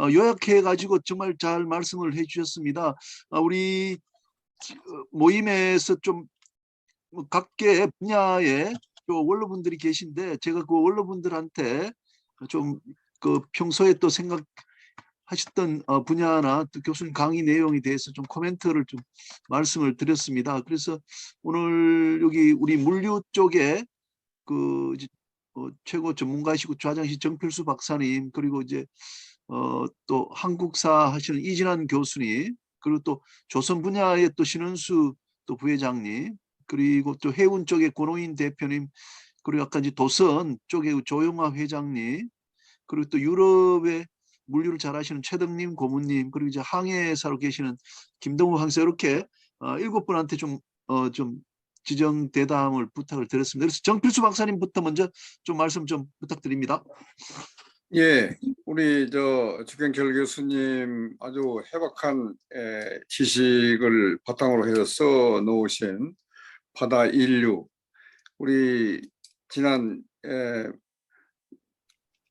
요약해가지고 정말 잘 말씀을 해주셨습니다. 우리 모임에서 좀 각계 분야의 원로분들이 계신데 제가 그 원로분들한테 좀 그 평소에 또 생각하셨던 분야나 또 교수님 강의 내용에 대해서 좀 코멘트를 좀 말씀을 드렸습니다. 그래서 오늘 여기 우리 물류 쪽에 그 최고 전문가이시고 좌장시 정필수 박사님, 그리고 이제 또 한국사 하시는 이진환 교수님, 그리고 또 조선 분야의 또 신원수 또 부회장님, 그리고 또 해운 쪽의 권호인 대표님, 그리고 아까 이제 도선 쪽의 조영화 회장님, 그리고 또 유럽의 물류를 잘 하시는 최덕님 고문님, 그리고 이제 항해사로 계시는 김동우 항사, 이렇게 7분한테 좀 지정 대담을 부탁을 드렸습니다. 그래서 정필수 박사님부터 먼저 좀 말씀 좀 부탁드립니다. 예, 우리 주경철 교수님 아주 해박한 지식을 바탕으로 해서 써 놓으신 바다 인류, 우리 지난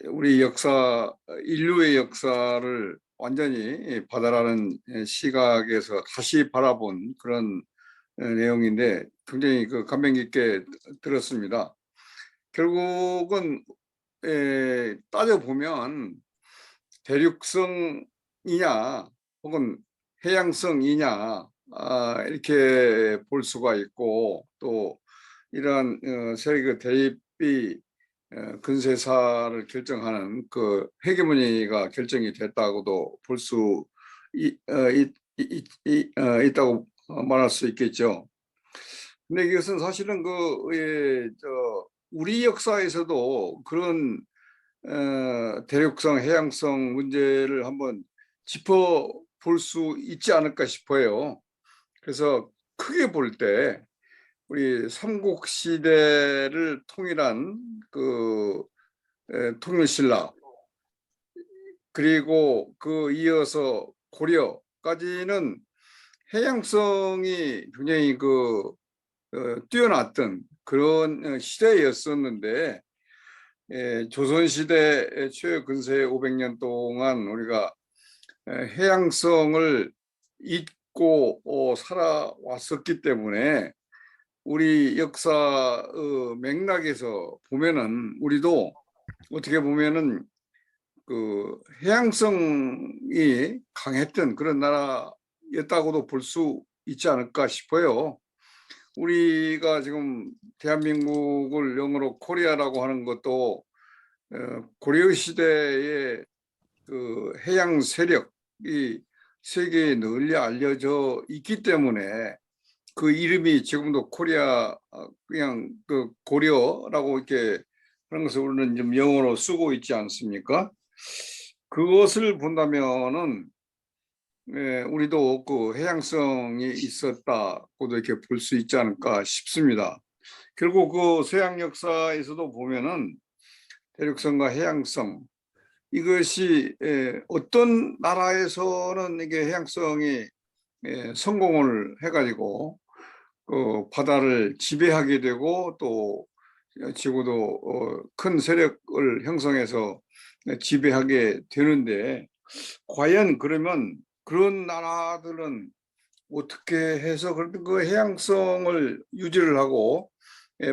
우리 역사, 인류의 역사를 완전히 바다라는 시각에서 다시 바라본 그런 내용인데 굉장히 감명 깊게 들었습니다. 결국은 따져보면 대륙성이냐 혹은 해양성이냐 이렇게 볼 수가 있고, 또 이러한 세계 대립이 근세사를 결정하는 그 헤게모니가 결정이 됐다고도 볼 수 있다고 말할 수 있겠죠. 근데 이것은 사실은 우리 역사에서도 그런 대륙성, 해양성 문제를 한번 짚어볼 수 있지 않을까 싶어요. 그래서 크게 볼 때 우리 삼국시대를 통일한 통일신라, 그리고 이어서 고려까지는 해양성이 굉장히 뛰어났던 그런 시대였었는데, 조선시대 최근세 500년 동안 우리가 해양성을 잊고 살아왔었기 때문에 우리 역사 맥락에서 보면은 우리도 어떻게 보면은 해양성이 강했던 그런 나라였다고도 볼 수 있지 않을까 싶어요. 우리가 지금 대한민국을 영어로 코리아라고 하는 것도 고려 시대의 해양 세력이 세계에 널리 알려져 있기 때문에 그 이름이 지금도 코리아, 그냥 고려라고 이렇게 하는 것을 우리는 좀 영어로 쓰고 있지 않습니까? 그것을 본다면은 우리도 해양성이 있었다고도 이렇게 볼 수 있지 않을까 싶습니다. 결국 서양 역사에서도 보면은 대륙성과 해양성, 이것이 어떤 나라에서는 이게 해양성이 성공을 해가지고 바다를 지배하게 되고, 또 지구도 큰 세력을 형성해서 지배하게 되는데, 과연 그러면 그런 나라들은 어떻게 해서 그 해양성을 유지를 하고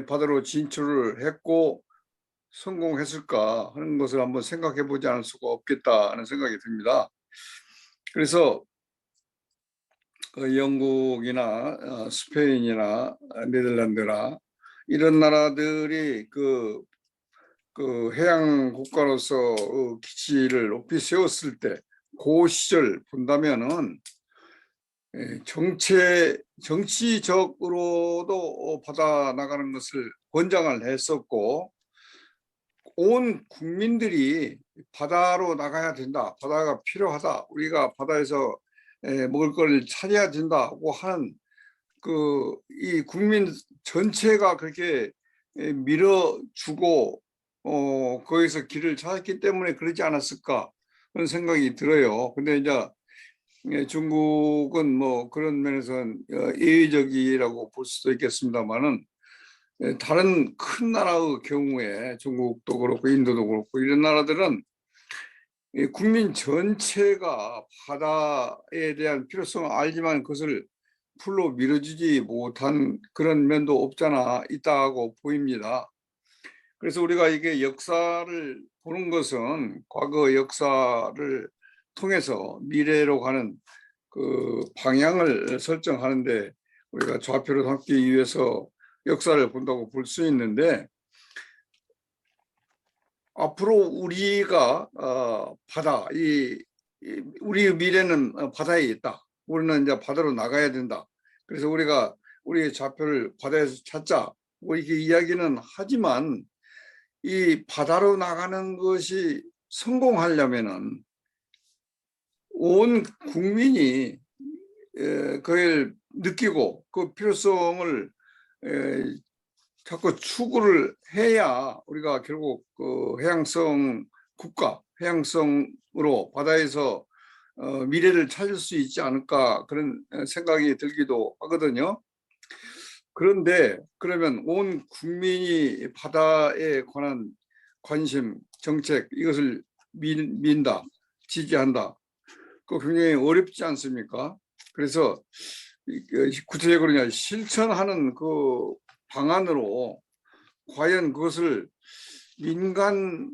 바다로 진출을 했고 성공했을까 하는 것을 한번 생각해 보지 않을 수가 없겠다는 생각이 듭니다. 그래서 영국이나 스페인이나 네덜란드나 이런 나라들이 그 해양 국가로서 기치를 높이 세웠을 때, 그 시절 본다면은 정치적으로도 바다 나가는 것을 권장을 했었고, 온 국민들이 바다로 나가야 된다, 바다가 필요하다, 우리가 바다에서 먹을 걸 찾아야 된다고 하는 이 국민 전체가 그렇게 밀어주고 거기서 길을 찾았기 때문에 그러지 않았을까 그런 생각이 들어요. 근데 이제 중국은 뭐 그런 면에서는 예외적이라고 볼 수도 있겠습니다만은, 다른 큰 나라의 경우에 중국도 그렇고 인도도 그렇고 이런 나라들은 이 국민 전체가 바다에 대한 필요성을 알지만 그것을 풀로 밀어주지 못한 그런 면도 없잖아 있다고 보입니다. 그래서 우리가 이게 역사를 보는 것은 과거 역사를 통해서 미래로 가는 그 방향을 설정하는데 우리가 좌표를 담기 위해서 역사를 본다고 볼 수 있는데, 앞으로 우리가 바다 우리의 미래는 바다에 있다. 우리는 이제 바다로 나가야 된다. 그래서 우리가 우리의 좌표를 바다에서 찾자. 뭐 이렇게 이야기는 하지만 이 바다로 나가는 것이 성공하려면은 온 국민이 그걸 느끼고 그 필요성을 자꾸 추구를 해야 우리가 결국 그 해양성 국가, 해양성으로 바다에서 미래를 찾을 수 있지 않을까 그런 생각이 들기도 하거든요. 그런데 그러면 온 국민이 바다에 관한 관심, 정책 이것을 민다, 지지한다. 그 굉장히 어렵지 않습니까? 그래서 구체적으로 그냥 실천하는 그 방안으로 과연 그것을 민간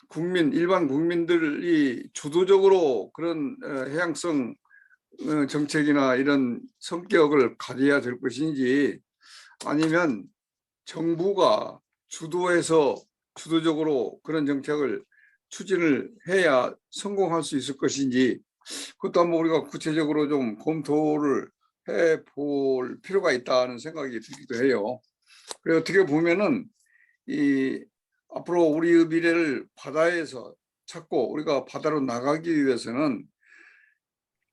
국민, 일반 국민들이 주도적으로 그런 해양성 정책이나 이런 성격을 가져야 될 것인지, 아니면 정부가 주도해서 주도적으로 그런 정책을 추진을 해야 성공할 수 있을 것인지, 그것도 한번 우리가 구체적으로 좀 검토를 해볼 필요가 있다는 생각이 들기도 해요. 그리고 어떻게 보면은 이 앞으로 우리의 미래를 바다에서 찾고 우리가 바다로 나가기 위해서는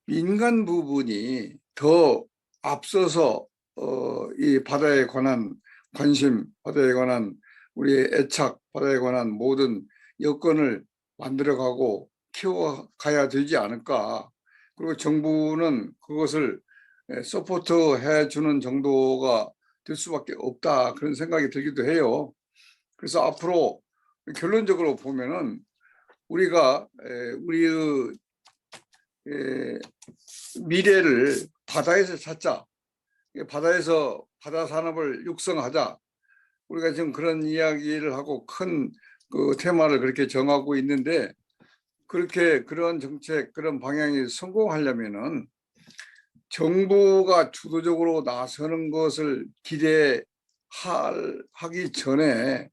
민간 부분이 더 앞서서 이 바다에 관한 관심, 바다에 관한 우리의 애착, 바다에 관한 모든 여건을 만들어가고 키워가야 되지 않을까. 그리고 정부는 그것을 서포트해 주는 정도가 될 수밖에 없다, 그런 생각이 들기도 해요. 그래서 앞으로 결론적으로 보면은 우리가 우리의 미래를 바다에서 찾자, 바다에서 바다 산업을 육성하자, 우리가 지금 그런 이야기를 하고 큰 그 테마를 그렇게 정하고 있는데, 그렇게 그런 정책, 그런 방향이 성공하려면은 정부가 주도적으로 나서는 것을 기대하기 전에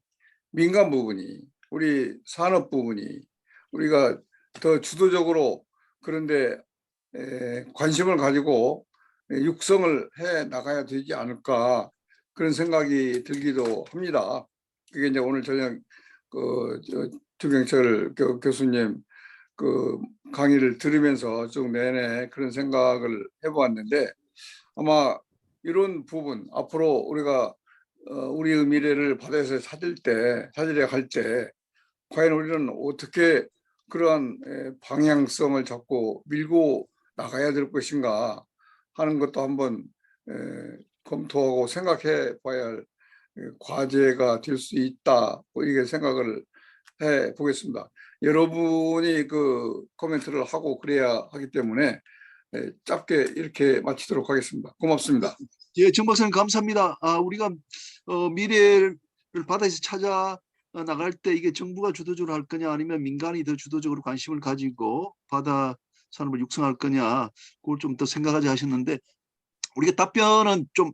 민간 부분이, 우리 산업 부분이 우리가 더 주도적으로 그런데 관심을 가지고 육성을 해 나가야 되지 않을까, 그런 생각이 들기도 합니다. 그게 이제 오늘 저녁 주경철 교수님 그 강의를 들으면서 쭉 내내 그런 생각을 해보았는데, 아마 이런 부분 앞으로 우리가 우리의 미래를 바다에서 찾으려 할 때 과연 우리는 어떻게 그러한 방향성을 잡고 밀고 나가야 될 것인가 하는 것도 한번 검토하고 생각해 봐야 할 과제가 될 수 있다, 뭐 이게 생각을 해 보겠습니다. 여러분이 그 코멘트를 하고 그래야 하기 때문에 짧게 이렇게 마치도록 하겠습니다. 고맙습니다. 예, 정 박사님 감사합니다. 우리가 미래를 바다에서 찾아 나갈 때 이게 정부가 주도적으로 할 거냐 아니면 민간이 더 주도적으로 관심을 가지고 바다 산업을 육성할 거냐, 그걸 좀 더 생각하자 하셨는데, 우리가 답변은 좀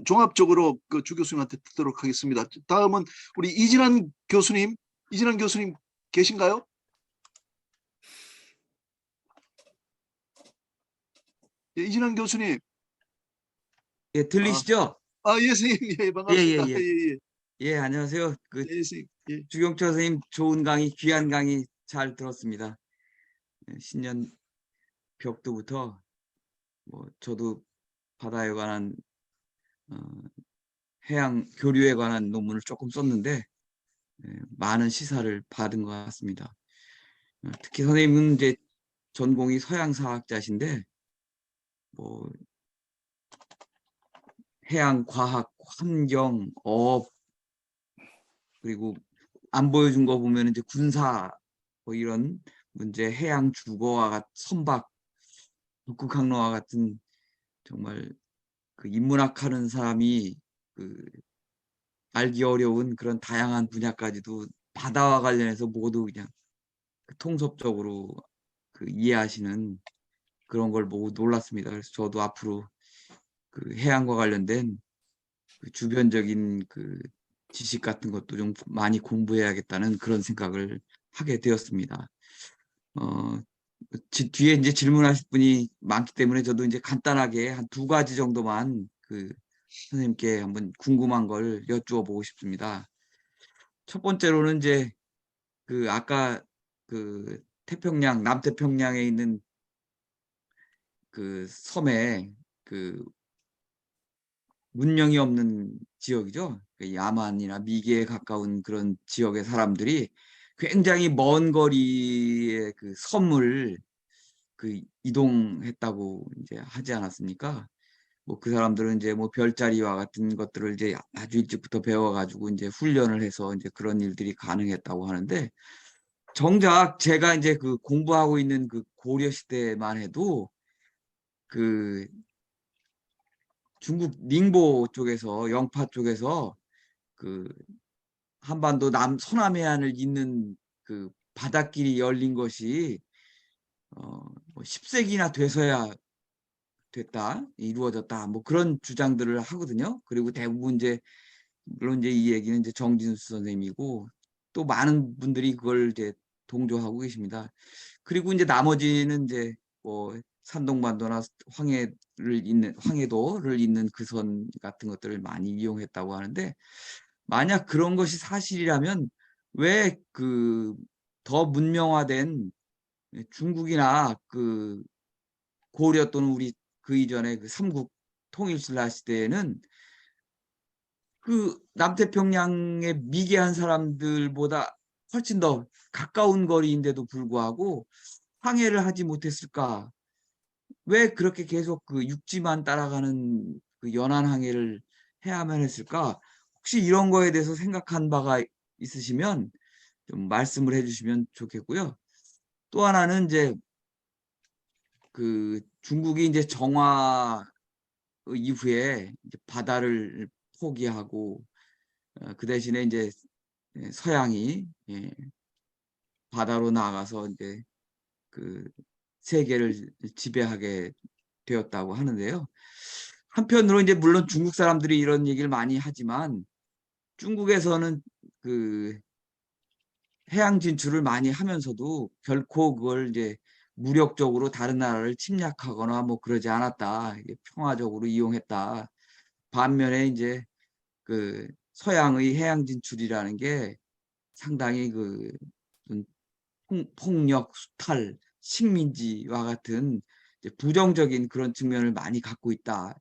종합적으로 그 주 교수님한테 듣도록 하겠습니다. 다음은 우리 이진환 교수님 계신가요? 예, 이진환 교수님. 예, 들리시죠? 예, 선생님. 예, 예, 반갑습니다. 예, 예, 예. 예, 예, 안녕하세요. 그 예, 선생님. 예. 주경철 선생님 좋은 강의, 귀한 강의 잘 들었습니다. 신년 벽두부터 뭐 저도 바다에 관한 해양 교류에 관한 논문을 조금 썼는데 많은 시사를 받은 것 같습니다. 특히 선생님은 이제 전공이 서양사학자신데 뭐 해양 과학, 환경, 어업, 그리고 안 보여준 거 보면 이제 군사 뭐 이런 문제, 해양 주거와 선박, 북극 항로와 같은 정말 그 인문학하는 사람이 그 알기 어려운 그런 다양한 분야까지도 바다와 관련해서 모두 그냥 통섭적으로 그 이해하시는 그런 걸 보고 놀랐습니다. 그래서 저도 앞으로 그 해양과 관련된 그 주변적인 그 지식 같은 것도 좀 많이 공부해야겠다는 그런 생각을 하게 되었습니다. 어, 뒤에 이제 질문하실 분이 많기 때문에 저도 이제 간단하게 한 두 가지 정도만 그 선생님께 한번 궁금한 걸 여쭈어 보고 싶습니다. 첫 번째로는 이제 그 아까 그 태평양, 남태평양에 있는 그 섬에 그 문명이 없는 지역이죠. 그 야만이나 미개에 가까운 그런 지역의 사람들이 굉장히 먼 거리의 그 섬을 그 이동했다고 이제 하지 않았습니까? 뭐 그 사람들은 이제 뭐 별자리와 같은 것들을 이제 아주 일찍부터 배워가지고 이제 훈련을 해서 이제 그런 일들이 가능했다고 하는데 정작 제가 이제 그 공부하고 있는 그 고려 시대만 해도 그 중국 닝보 쪽에서 영파 쪽에서 그 한반도 서남 해안을 잇는 그 바닷길이 열린 것이 뭐 10세기나 돼서야 됐다, 이루어졌다, 뭐 그런 주장들을 하거든요. 그리고 대부분 이제 물론 이제 이 얘기는 이제 정진수 선생님이고 또 많은 분들이 그걸 이제 동조하고 계십니다. 그리고 이제 나머지는 이제 뭐 산동반도나 황해도를 잇는 그 선 같은 것들을 많이 이용했다고 하는데 만약 그런 것이 사실이라면 왜 그 더 문명화된 중국이나 그 고려 또는 우리 그 이전에 그 삼국 통일신라 시대에는 그 남태평양의 미개한 사람들보다 훨씬 더 가까운 거리인데도 불구하고 항해를 하지 못했을까? 왜 그렇게 계속 그 육지만 따라가는 그 연안 항해를 해야만 했을까? 혹시 이런 거에 대해서 생각한 바가 있으시면 좀 말씀을 해주시면 좋겠고요. 또 하나는 이제 그 중국이 이제 정화 이후에 이제 바다를 포기하고 그 대신에 이제 서양이 바다로 나가서 이제 그 세계를 지배하게 되었다고 하는데요. 한편으로 이제 물론 중국 사람들이 이런 얘기를 많이 하지만 중국에서는 그 해양 진출을 많이 하면서도 결코 그걸 이제 무력적으로 다른 나라를 침략하거나 뭐 그러지 않았다. 이게 평화적으로 이용했다. 반면에 이제 그 서양의 해양 진출이라는 게 상당히 그 폭력, 수탈, 식민지와 같은 이제 부정적인 그런 측면을 많이 갖고 있다.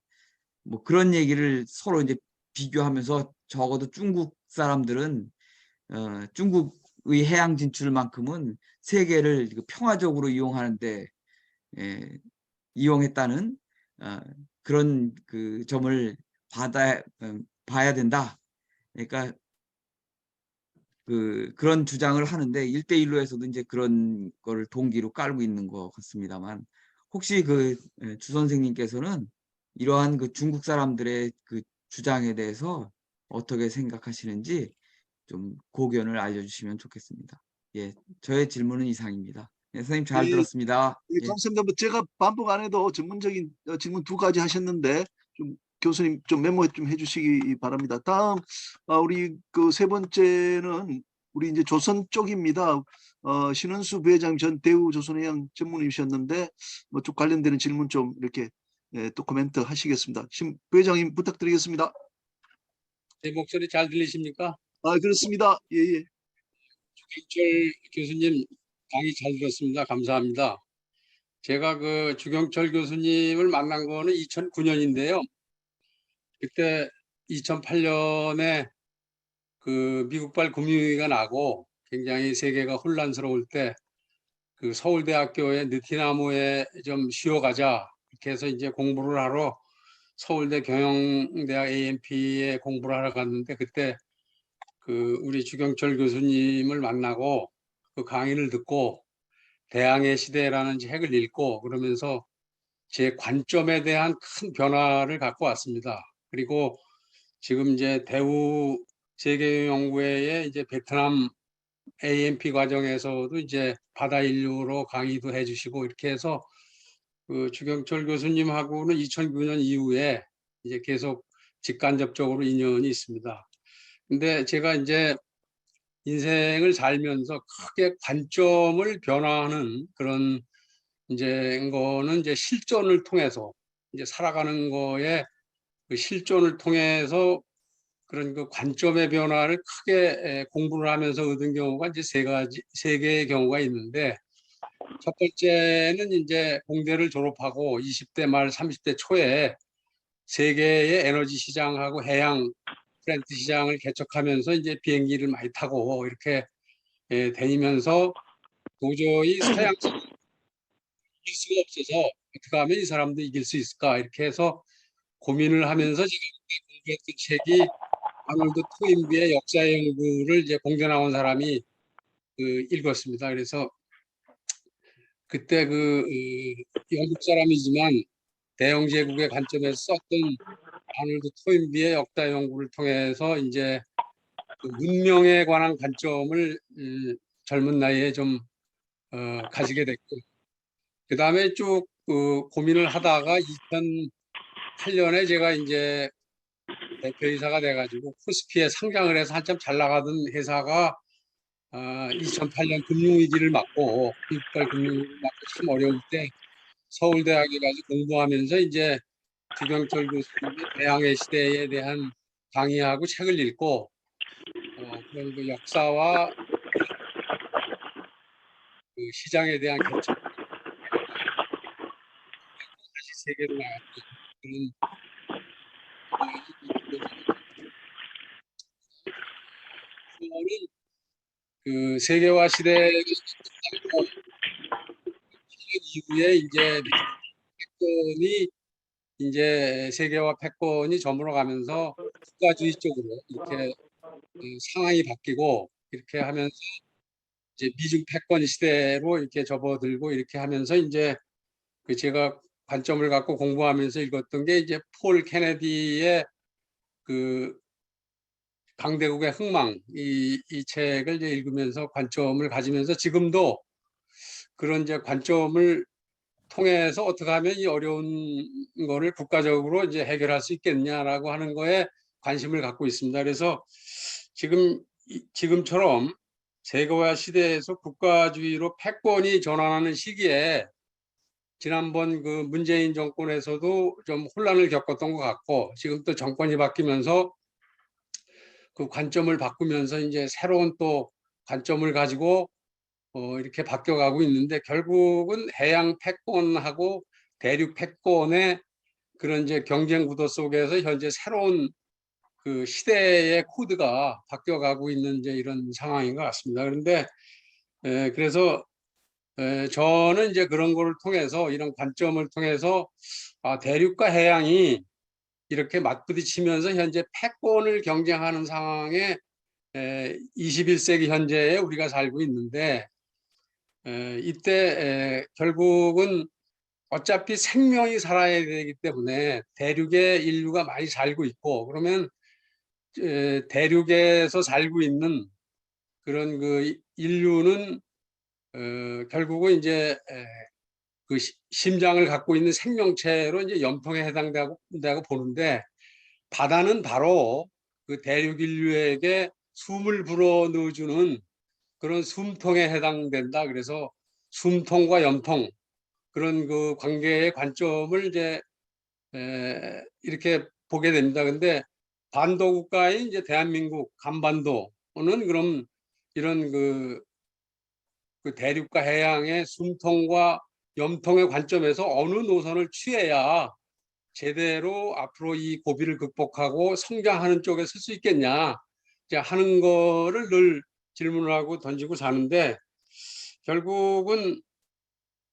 뭐 그런 얘기를 서로 이제 비교하면서 적어도 중국 사람들은 중국의 해양 진출만큼은 세계를 평화적으로 이용하는데 이용했다는 어, 그런 그 점을 봐야 된다. 그러니까 그런 주장을 하는데 1대1로에서도 이제 그런 거를 동기로 깔고 있는 것 같습니다만 혹시 주 선생님께서는 이러한 그 중국 사람들의 그 주장에 대해서 어떻게 생각하시는지 좀 고견을 알려주시면 좋겠습니다. 예, 저의 질문은 이상입니다. 예, 선생님 잘 예, 들었습니다. 예, 예. 감사합니다. 뭐 제가 반복 안 해도 전문적인 질문 두 가지 하셨는데 좀 교수님 좀 메모 좀 해주시기 바랍니다. 다음 우리 그 세 번째는 우리 이제 조선 쪽입니다. 신은수 부회장 전 대우조선해양 전문의이셨는데 뭐 쪽 관련되는 질문 좀 이렇게 또 코멘트 하시겠습니다. 신 부회장님 부탁드리겠습니다. 제 목소리 잘 들리십니까? 그렇습니다. 예, 예. 주경철 교수님 강의 잘 들었습니다. 감사합니다. 제가 그 주경철 교수님을 만난 거는 2009년인데요. 그때 2008년에 그 미국발 금융위기가 나고 굉장히 세계가 혼란스러울 때 그 서울대학교의 느티나무에 좀 쉬어가자 이렇게 해서 이제 공부를 하러 서울대 경영대학 AMP에 공부를 하러 갔는데 그때 그 우리 주경철 교수님을 만나고 그 강의를 듣고 대항해 시대라는 책을 읽고 그러면서 제 관점에 대한 큰 변화를 갖고 왔습니다. 그리고 지금 이제 대우 세계연구회의 이제 베트남 AMP 과정에서도 이제 바다 인류로 강의도 해주시고 이렇게 해서 그 주경철 교수님하고는 2009년 이후에 이제 계속 직간접적으로 인연이 있습니다. 근데 제가 이제 인생을 살면서 크게 관점을 변화하는 그런 이제 거는 이제 실존을 통해서 이제 살아가는 거에 그 실존을 통해서 그런 그 관점의 변화를 크게 공부를 하면서 얻은 경우가 이제 세 개의 경우가 있는데, 첫 번째는 이제 공대를 졸업하고 20대 말 30대 초에 세계의 에너지 시장하고 해양 프렌트 시장을 개척하면서 이제 비행기를 많이 타고 이렇게 다니면서 도저히 서양 이길 수가 없어서 어떻게 하면 이 사람도 이길 수 있을까 이렇게 해서 고민을 하면서 제가 그때 공부했던 책이 아놀드 토인비의 역사 연구를 이제 공대 나온 사람이 읽었습니다. 그래서 그때 영국 사람이지만 대영 제국의 관점에서 썼던 아놀드 토인비의 역사 연구를 통해서 이제 그 문명에 관한 관점을 젊은 나이에 좀 가지게 됐고, 그 다음에 쭉 고민을 하다가 2008년에 제가 이제 대표이사가 돼가지고 코스피에 상장을 해서 한참 잘 나가던 회사가 2008년 금융위기를 맞고 미국발 금융위기를 맞고 참 어려울 때 서울대학에 가서 공부하면서 이제 주경철 교수님의 대항해 시대에 대한 강의하고 책을 읽고 그런 그 역사와 그 시장에 대한 개척 다시 세계로 나갔던 그런 저는 그 세계화 시대가 끝나고 이후에 이제 패권이 이제 세계화 패권이 저물어 가면서 국가주의 쪽으로 이렇게 상황이 바뀌고 이렇게 하면서 이제 미중 패권 시대로 이렇게 접어들고 이렇게 하면서 이제 그 제가 관점을 갖고 공부하면서 읽었던 게 이제 폴 케네디의 그 강대국의 흥망 이 책을 이제 읽으면서 관점을 가지면서 지금도 그런 이제 관점을 통해서 어떻게 하면 이 어려운 거를 국가적으로 이제 해결할 수 있겠냐라고 하는 거에 관심을 갖고 있습니다. 그래서 지금처럼 세계화 시대에서 국가주의로 패권이 전환하는 시기에 지난번 그 문재인 정권에서도 좀 혼란을 겪었던 것 같고, 지금 또 정권이 바뀌면서 그 관점을 바꾸면서 이제 새로운 또 관점을 가지고 이렇게 바뀌어가고 있는데, 결국은 해양 패권하고 대륙 패권의 그런 이제 경쟁 구도 속에서 현재 새로운 그 시대의 코드가 바뀌어가고 있는 이제 이런 상황인 것 같습니다. 그런데 그래서 저는 이제 그런 거를 통해서 이런 관점을 통해서 대륙과 해양이 이렇게 맞부딪히면서 현재 패권을 경쟁하는 상황에 21세기 현재에 우리가 살고 있는데, 이때 결국은 어차피 생명이 살아야 되기 때문에 대륙에 인류가 많이 살고 있고, 그러면 대륙에서 살고 있는 그런 그 인류는 결국은 이제 그 심장을 갖고 있는 생명체로 이제 염통에 해당된다고 보는데, 바다는 바로 그 대륙 인류에게 숨을 불어 넣어주는 그런 숨통에 해당된다. 그래서 숨통과 염통 그런 그 관계의 관점을 이제 이렇게 보게 됩니다. 근데 반도 국가인 이제 대한민국 간반도는 그럼 이런 그 대륙과 해양의 숨통과 염통의 관점에서 어느 노선을 취해야 제대로 앞으로 이 고비를 극복하고 성장하는 쪽에 설 수 있겠냐 이제 하는 거를 늘 질문을 하고 던지고 사는데, 결국은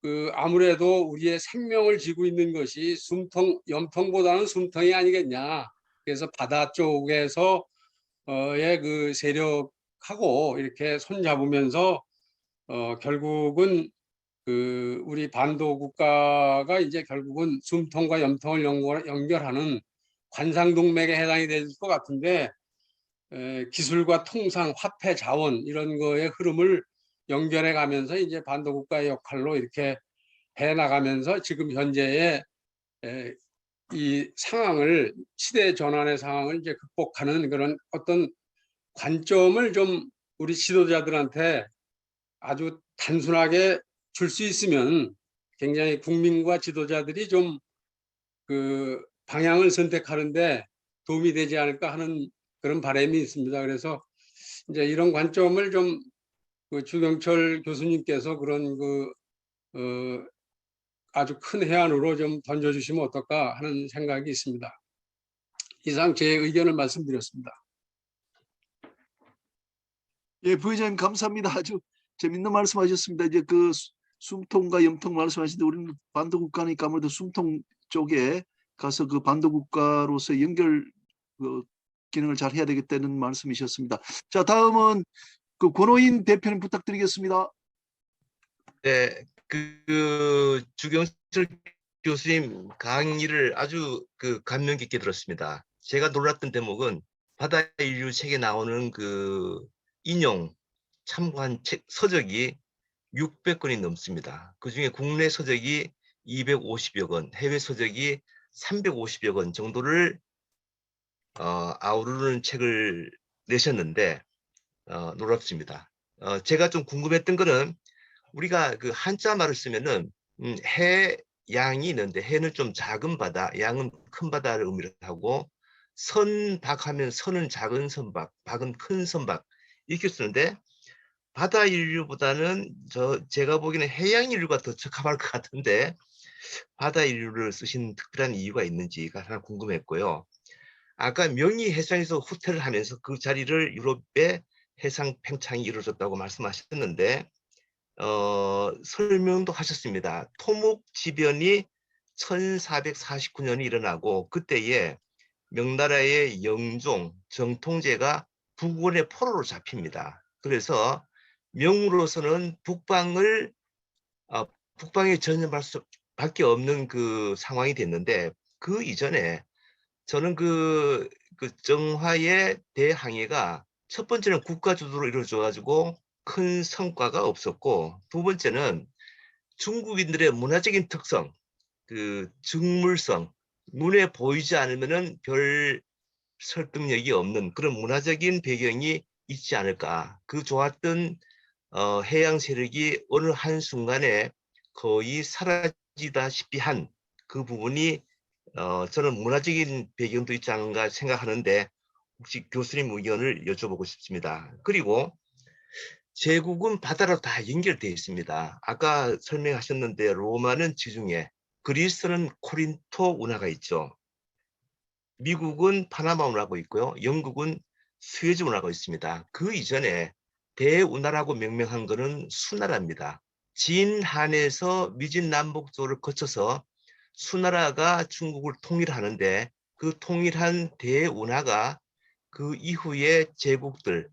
그 아무래도 우리의 생명을 지고 있는 것이 숨통, 염통보다는 숨통이 아니겠냐. 그래서 바다 쪽에서의 그 세력하고 이렇게 손잡으면서 결국은 우리 반도 국가가 이제 결국은 숨통과 염통을 연결하는 관상동맥에 해당이 될 것 같은데, 기술과 통상, 화폐, 자원 이런 거의 흐름을 연결해 가면서 이제 반도 국가의 역할로 이렇게 해 나가면서 지금 현재의 이 상황을, 시대 전환의 상황을 이제 극복하는 그런 어떤 관점을 좀 우리 지도자들한테 아주 단순하게 줄 수 있으면 굉장히 국민과 지도자들이 좀 그 방향을 선택하는데 도움이 되지 않을까 하는 그런 바람이 있습니다. 그래서 이제 이런 관점을 좀 그 주경철 교수님께서 그런 아주 큰 해안으로 좀 던져주시면 어떨까 하는 생각이 있습니다. 이상 제 의견을 말씀드렸습니다. 예, 부회장님 감사합니다. 아주 재밌는 말씀하셨습니다. 이제 그 숨통과 염통 말씀하시는데 우리는 반도 국가니까 아무래도 숨통 쪽에 가서 그 반도 국가로서 연결 기능을 잘 해야 되겠다는 말씀이셨습니다. 자, 다음은 그 권호인 대표님 부탁드리겠습니다. 네, 그 주경철 교수님 강의를 아주 감명 깊게 들었습니다. 제가 놀랐던 대목은 바다 인류 책에 나오는 그 인용 참고한 서적이 600권이 넘습니다. 그중에 국내 서적이 250여 권, 해외 서적이 350여 권 정도를 아우르는 책을 내셨는데 놀랍습니다. 제가 좀 궁금했던 거는 우리가 그 한자 말을 쓰면은 해, 양이 있는데 해는 좀 작은 바다, 양은 큰 바다를 의미를 하고 선박하면 선은 작은 선박, 박은 큰 선박 이렇게 쓰는데 바다 인류보다는 제가 보기에는 해양 인류가 더 적합할 것 같은데 바다 인류를 쓰신 특별한 이유가 있는지가 하나 궁금했고요. 아까 명의 해상에서 후퇴를 하면서 그 자리를 유럽의 해상 팽창이 이루어졌다고 말씀하셨는데 설명도 하셨습니다. 토목지변이 1449년에 일어나고 그때에 명나라의 영종, 정통제가 북원의 포로로 잡힙니다. 그래서 명으로서는 북방에 전념할 수밖에 없는 그 상황이 됐는데 그 이전에 저는 그 정화의 대항해가 첫 번째는 국가 주도로 이루어져 가지고 큰 성과가 없었고 두 번째는 중국인들의 문화적인 특성, 그 즉물성, 눈에 보이지 않으면은 별 설득력이 없는 그런 문화적인 배경이 있지 않을까. 그 좋았던 해양 세력이 어느 한순간에 거의 사라지다시피 한 그 부분이 저는 문화적인 배경도 있지 않은가 생각하는데 혹시 교수님 의견을 여쭤보고 싶습니다. 그리고 제국은 바다로 다 연결되어 있습니다. 아까 설명하셨는데 로마는 지중해, 그리스는 코린토 운하가 있죠. 미국은 파나마 운하가 있고요. 영국은 수에즈 운하가 있습니다. 그 이전에 대운하라고 명명한 것은 수나라입니다. 진한에서 미진남북조를 거쳐서 수나라가 중국을 통일하는데 그 통일한 대운하가 그 이후에 제국들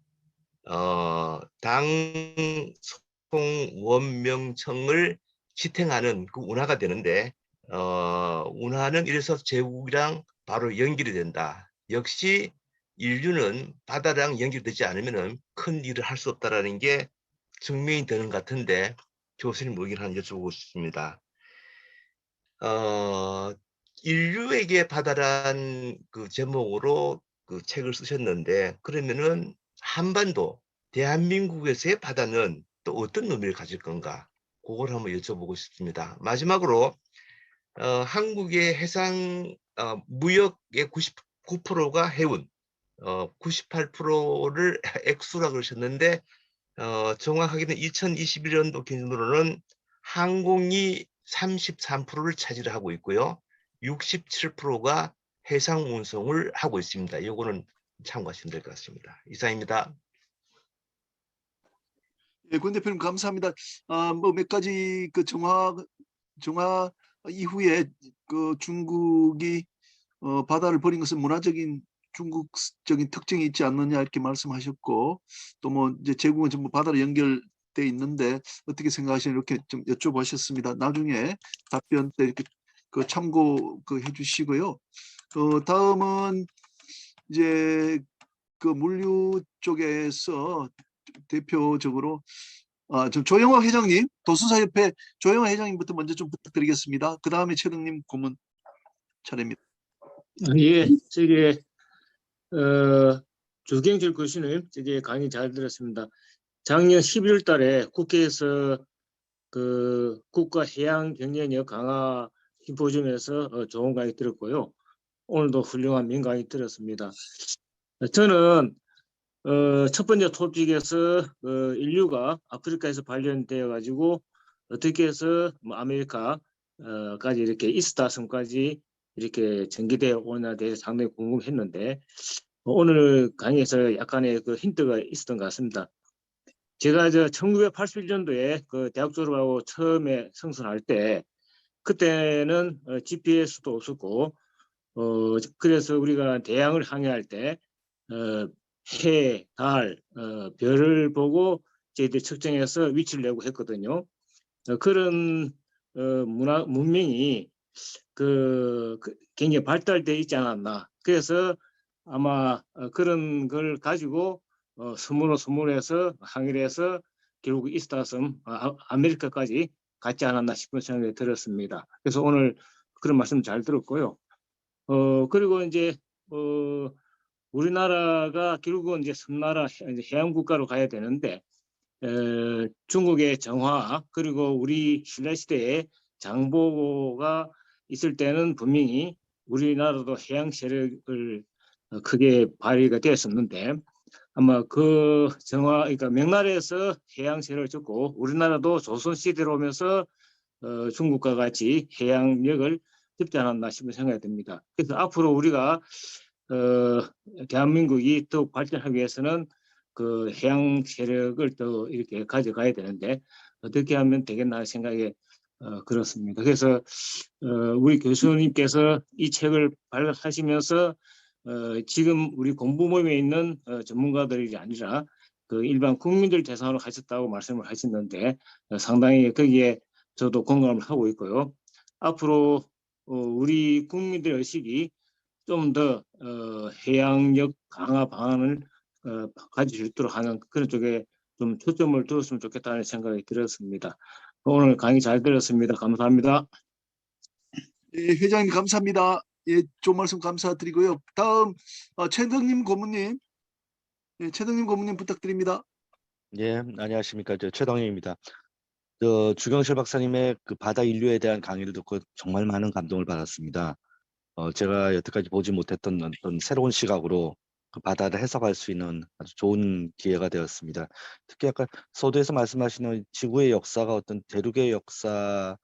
당송원명청을 지탱하는 그 운하가 되는데 운하는 이래서 제국이랑 바로 연결이 된다. 역시 인류는 바다랑 연결되지 않으면 큰 일을 할 수 없다라는 게 증명이 되는 것 같은데 교수님 의견 하나 여쭤보고 싶습니다. 인류에게 바다란 그 제목으로 그 책을 쓰셨는데 그러면은 한반도 대한민국에서의 바다는 또 어떤 의미를 가질 건가? 그걸 한번 여쭤보고 싶습니다. 마지막으로 한국의 해상 무역의 99%가 해운, 98%를 액수라고 그러셨는데 정확하게는 2021년도 기준으로는 항공이 33%를 차지하고 있고요. 67%가 해상 운송을 하고 있습니다. 이거는 참고하시면 될 것 같습니다. 이상입니다. 예, 권 대표님 감사합니다. 뭐 몇 가지 그 정화 이후에 그 중국이 바다를 버린 것은 문화적인 중국적인 특징이 있지 않느냐 이렇게 말씀하셨고 또 뭐 이제 제국은 전부 바다로 연결 돼 있는데 어떻게 생각하시나 이렇게 좀 여쭤보셨습니다. 나중에 답변 때 이렇게 그 참고 해주시고요. 다음은 이제 그 물류 쪽에서 대표적으로 좀 조영호 회장님, 도수사협회 조영호 회장님부터 먼저 좀 부탁드리겠습니다. 그 다음에 최덕님 고문 차례입니다. 예, 주경철 교수님, 강의 잘 들었습니다. 작년 11월 달에 국회에서 그 국가해양경영력 강화 심포지움에서 좋은 강의 들었고요. 오늘도 훌륭한 민강의 들었습니다. 저는 첫 번째 토픽에서 인류가 아프리카에서 발견되어 가지고 어떻게 해서 아메리카까지 이렇게 이스타 섬까지 이렇게 전개되어 오느냐에 대해서 상당히 궁금했는데 오늘 강의에서 약간의 그 힌트가 있었던 것 같습니다. 제가 1981년도에 그 대학 졸업하고 처음에 승선할 때 그때는 GPS도 없었고 그래서 우리가 대양을 항해할 때 해, 달, 별을 보고 저희들이 측정해서 위치를 내고 했거든요. 그런 문명이 굉장히 발달되어 있지 않았나. 그래서 아마 그런 걸 가지고 스물해서 항해를 해서 결국 이스타섬 아메리카까지 갔지 않았나 싶은 생각이 들었습니다. 그래서 오늘 그런 말씀 잘 들었고요. 그리고 이제 우리나라가 결국은 이제 섬나라 해양 국가로 가야 되는데 중국의 정화 그리고 우리 신라시대에 장보고가 있을 때는 분명히 우리나라도 해양 세력을 크게 발휘가 되었었는데 아마 그 정화 그러니까 명나라에서 해양 세력을 줬고 우리나라도 조선 시대로 오면서 중국과 같이 해양력을 접지 않았나 싶은 생각이 듭니다. 그래서 앞으로 우리가 대한민국이 더욱 발전하기 위해서는 그 해양 세력을 더 이렇게 가져가야 되는데 어떻게 하면 되겠나 생각이 그렇습니다. 그래서 우리 교수님께서 이 책을 발간하시면서 지금 우리 공부 모임에 있는 전문가들이 아니라 그 일반 국민들 대상으로 하셨다고 말씀을 하셨는데 상당히 거기에 저도 공감을 하고 있고요. 앞으로 우리 국민들 의식이 좀 더 해양력 강화 방안을 가질 수 있도록 하는 그런 쪽에 좀 초점을 두었으면 좋겠다는 생각이 들었습니다. 오늘 강의 잘 들었습니다. 감사합니다. 예, 회장님 감사합니다. 예, 좋은 말씀 감사드리고요. 다음 최덕님 고문님, 예, 최덕님 고문님 부탁드립니다. 예, 안녕하십니까. 최동희입니다. 주경실 박사님의 그 바다 인류에 대한 강의를 듣고 정말 많은 감동을 받았습니다. 제가 여태까지 보지 못했던 어떤 새로운 시각으로 그 바다를 해석할 수 있는 아주 좋은 기회가 되었습니다. 특히 아까 서두에서 말씀하시는 지구의 역사가 어떤 대륙의 역사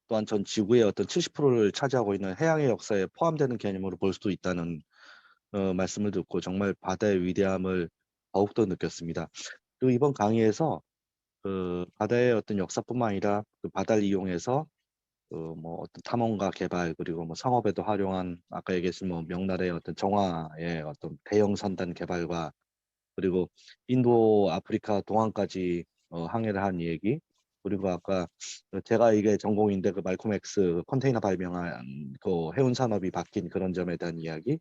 또한 전 지구의 어떤 70%를 차지하고 있는 해양의 역사에 포함되는 개념으로 볼 수도 있다는 말씀을 듣고 정말 바다의 위대함을 더욱더 느꼈습니다. 그리고 이번 강의에서 그 바다의 어떤 역사뿐만 아니라 그 바다를 이용해서 뭐 어떤 탐험과 개발 그리고 뭐 상업에도 활용한 아까 얘기했을 뭐 명나라의 어떤 정화의 어떤 대형 선단 개발과 그리고 인도 아프리카 동안까지 항해를 한 얘기 그리고 아까 제가 이게 전공인데 그 말콤 X 컨테이너 발명한 그 해운 산업이 바뀐 그런 점에 대한 이야기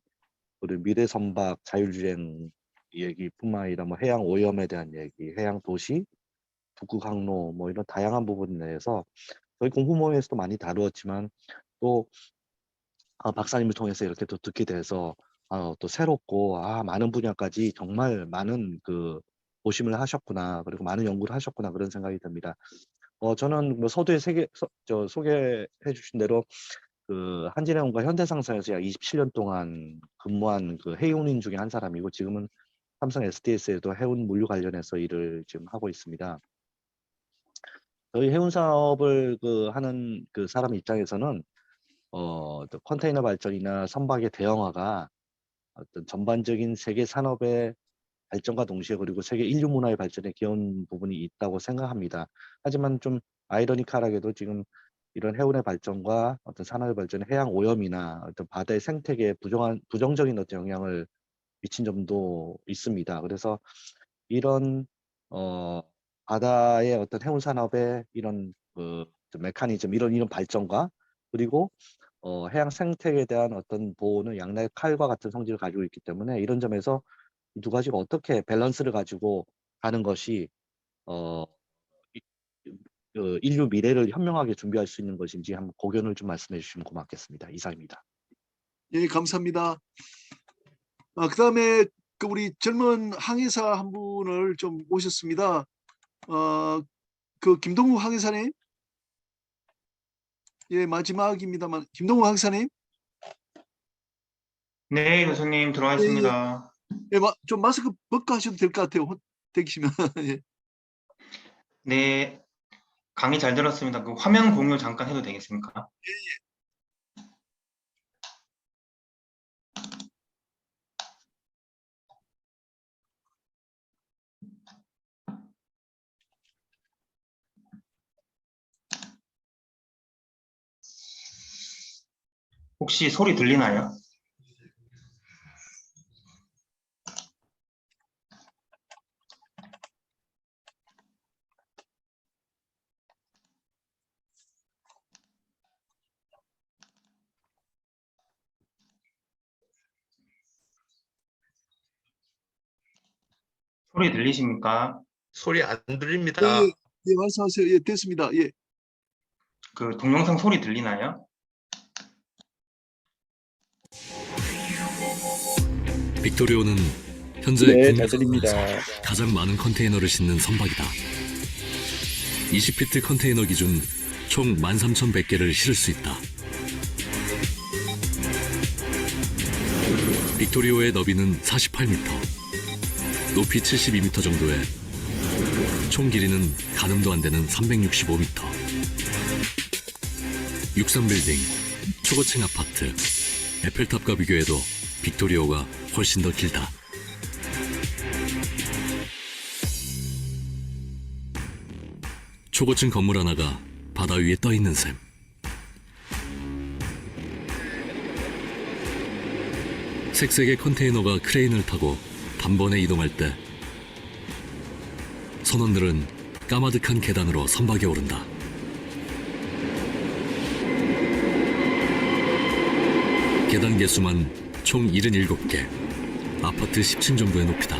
그리고 미래 선박 자율주행 얘기뿐만 아니라 뭐 해양 오염에 대한 얘기 해양 도시 북극 항로 뭐 이런 다양한 부분에 대해서 저희 공부 모임에서도 많이 다루었지만 또 박사님을 통해서 이렇게 또 듣게 돼서 또 새롭고 많은 분야까지 정말 많은 그 고심을 하셨구나 그리고 많은 연구를 하셨구나 그런 생각이 듭니다. 저는 뭐 서두에 소개해 주신 대로 그 한진해운과 현대상사에서 약 27년 동안 근무한 그 해운인 중에 한 사람이고 지금은 삼성 SDS에도 해운 물류 관련해서 일을 지금 하고 있습니다. 저희 해운 사업을 하는 그 사람 입장에서는 또 컨테이너 발전이나 선박의 대형화가 어떤 전반적인 세계 산업의 발전과 동시에 그리고 세계 인류 문화의 발전에 기여한 부분이 있다고 생각합니다. 하지만 좀 아이러니컬하게도 지금 이런 해운의 발전과 어떤 산업의 발전에 해양 오염이나 어떤 바다의 생태계에 부정적인 어떤 영향을 미친 점도 있습니다. 그래서 이런 바다의 어떤 해운 산업의 이런 좀 메커니즘 이런 발전과 그리고 해양 생태계에 대한 어떤 보호는 양날의 칼과 같은 성질을 가지고 있기 때문에 이런 점에서 이 두 가지가 어떻게 밸런스를 가지고 가는 것이 어, 이- 인류 미래를 현명하게 준비할 수 있는 것인지 한번 고견을 좀 말씀해 주시면 고맙겠습니다. 이상입니다. 예, 감사합니다. 그다음에 그 우리 젊은 항해사 한 분을 좀 모셨습니다. 그 김동우 항해사님. 예, 마지막입니다만 김동우 항해사님. 네, 교수님 들어와 예, 예. 있습니다. 예, 좀 마스크 벗고 하셔도 될 것 같아요. 되시면. 예. 네, 강의 잘 들었습니다. 그 화면 공유 잠깐 해도 되겠습니까? 혹시 소리 들리나요? 소리 들리십니까? 소리 안 예, 들립니다. 예, 예, 말씀하세요. 예, 됐습니다. 예. 그 동영상 소리 들리나요? 빅토리오는 현재 네, 국내 잘 들립니다. 선박에서 가장 많은 컨테이너를 싣는 선박이다. 20피트 컨테이너 기준 총 13,100개를 실을 수 있다. 빅토리오의 너비는 48m, 높이 72m 정도에 총 길이는 가늠도 안 되는 365m. 63빌딩, 초고층 아파트, 에펠탑과 비교해도 빅토리오가 훨씬 더 길다. 초고층 건물 하나가 바다 위에 떠 있는 셈. 색색의 컨테이너가 크레인을 타고 단번에 이동할 때 선원들은 까마득한 계단으로 선박에 오른다. 계단 개수만 총 77개, 아파트 10층 정도의 높이다.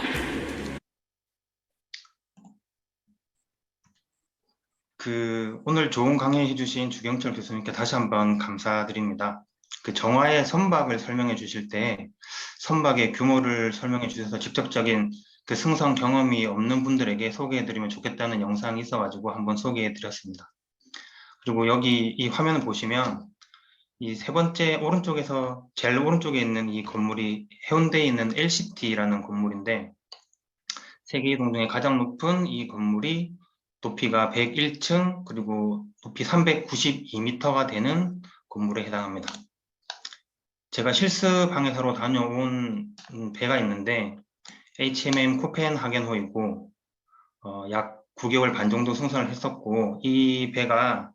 오늘 좋은 강의 해주신 주경철 교수님께 다시 한번 감사드립니다. 그 정화의 선박을 설명해 주실 때 선박의 규모를 설명해 주셔서 직접적인 그 승선 경험이 없는 분들에게 소개해 드리면 좋겠다는 영상이 있어가지고 한번 소개해 드렸습니다. 그리고 여기 이 화면을 보시면 이 세 번째 오른쪽에서 제일 오른쪽에 있는 이 건물이 해운대에 있는 LCT라는 건물인데 세계 이동 중에 가장 높은 이 건물이 높이가 101층 그리고 높이 392m가 되는 건물에 해당합니다. 제가 실습 항해사로 다녀온 배가 있는데 HMM 코펜하겐호이고 약 9개월 반 정도 승선을 했었고 이 배가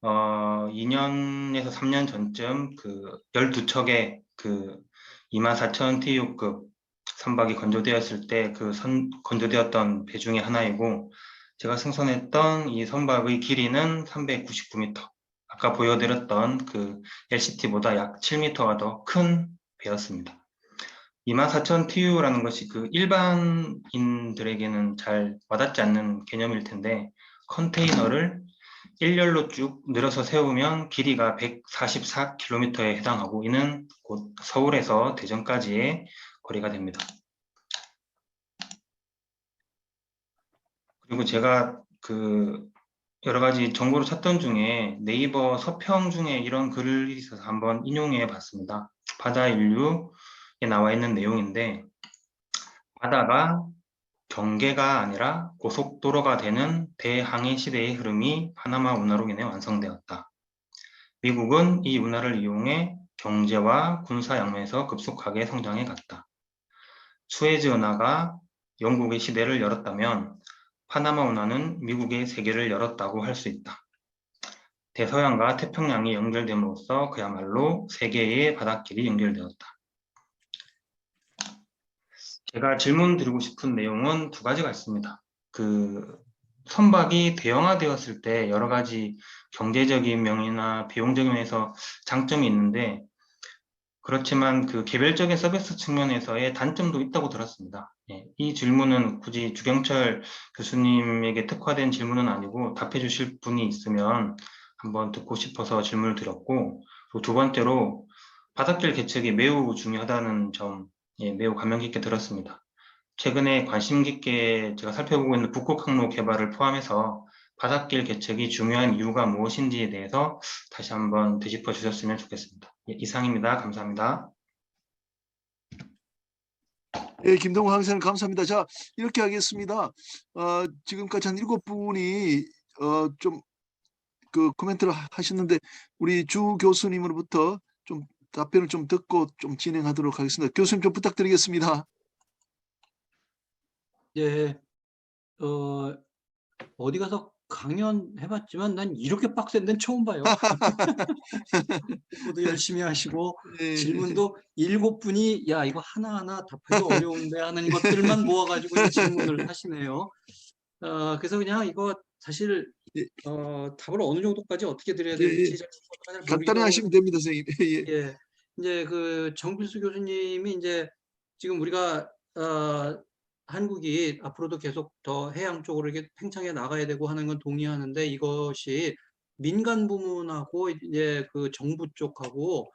2년에서 3년 전쯤 그 12척의 그 24,000 TU급 선박이 건조되었을 때 그 건조되었던 배 중에 하나이고 제가 승선했던 이 선박의 길이는 399m. 아까 보여드렸던 그 LCT보다 약 7m가 더 큰 배였습니다. 24,000 TU라는 것이 그 일반인들에게는 잘 와닿지 않는 개념일 텐데 컨테이너를 일렬로 쭉 늘어서 세우면 길이가 144km에 해당하고 이는 곧 서울에서 대전까지의 거리가 됩니다. 그리고 제가 그 여러 가지 정보를 찾던 중에 네이버 서평 중에 이런 글이 있어서 한번 인용해 봤습니다. 바다 인류에 나와 있는 내용인데 바다가 경계가 아니라 고속도로가 되는 대항해 시대의 흐름이 파나마 운하로 인해 완성되었다. 미국은 이 운하를 이용해 경제와 군사 양면에서 급속하게 성장해 갔다. 수에즈 운하가 영국의 시대를 열었다면 파나마 운하는 미국의 세계를 열었다고 할 수 있다. 대서양과 태평양이 연결됨으로써 그야말로 세계의 바닷길이 연결되었다. 제가 질문 드리고 싶은 내용은 두 가지가 있습니다. 그 선박이 대형화되었을 때 여러 가지 경제적인 면이나 비용적인 면에서 장점이 있는데 그렇지만 그 개별적인 서비스 측면에서의 단점도 있다고 들었습니다. 예, 이 질문은 굳이 주경철 교수님에게 특화된 질문은 아니고 답해 주실 분이 있으면 한번 듣고 싶어서 질문을 드렸고, 또 두 번째로 바닷길 개척이 매우 중요하다는 점, 예, 매우 감명 깊게 들었습니다. 최근에 관심 깊게 제가 살펴보고 있는 북극 항로 개발을 포함해서 바닷길 개척이 중요한 이유가 무엇인지에 대해서 다시 한번 되짚어 주셨으면 좋겠습니다. 예, 이상입니다. 감사합니다. 예, 김동호 항생님 감사합니다. 자, 이렇게 하겠습니다. 지금까지 한 7분이 좀 그 코멘트를 하셨는데 우리 주 교수님으로부터 좀 답변을 좀 듣고 좀 진행하도록 하겠습니다. 교수님 좀 부탁드리겠습니다. 예, 어디 가서 강연해봤지만 난 이렇게 빡센 데는 처음 봐요. 공부도 열심히 하시고 네. 질문도 7분이 야 이거 하나하나 답하기 어려운데 하는 것들만 모아가지고 이제 질문을 하시네요. 그래서 그냥 이거 사실 예. 답을 어느 정도까지 어떻게 드려야 예, 될지 예. 잘 간단히 모르겠고 하시면 됩니다, 선생님. 예. 예, 이제 그 정필수 교수님이 이제 지금 우리가 한국이 앞으로도 계속 더 해양 쪽으로 이렇게 팽창해 나가야 되고 하는 건 동의하는데 이것이 민간 부문하고 이제 그 정부 쪽하고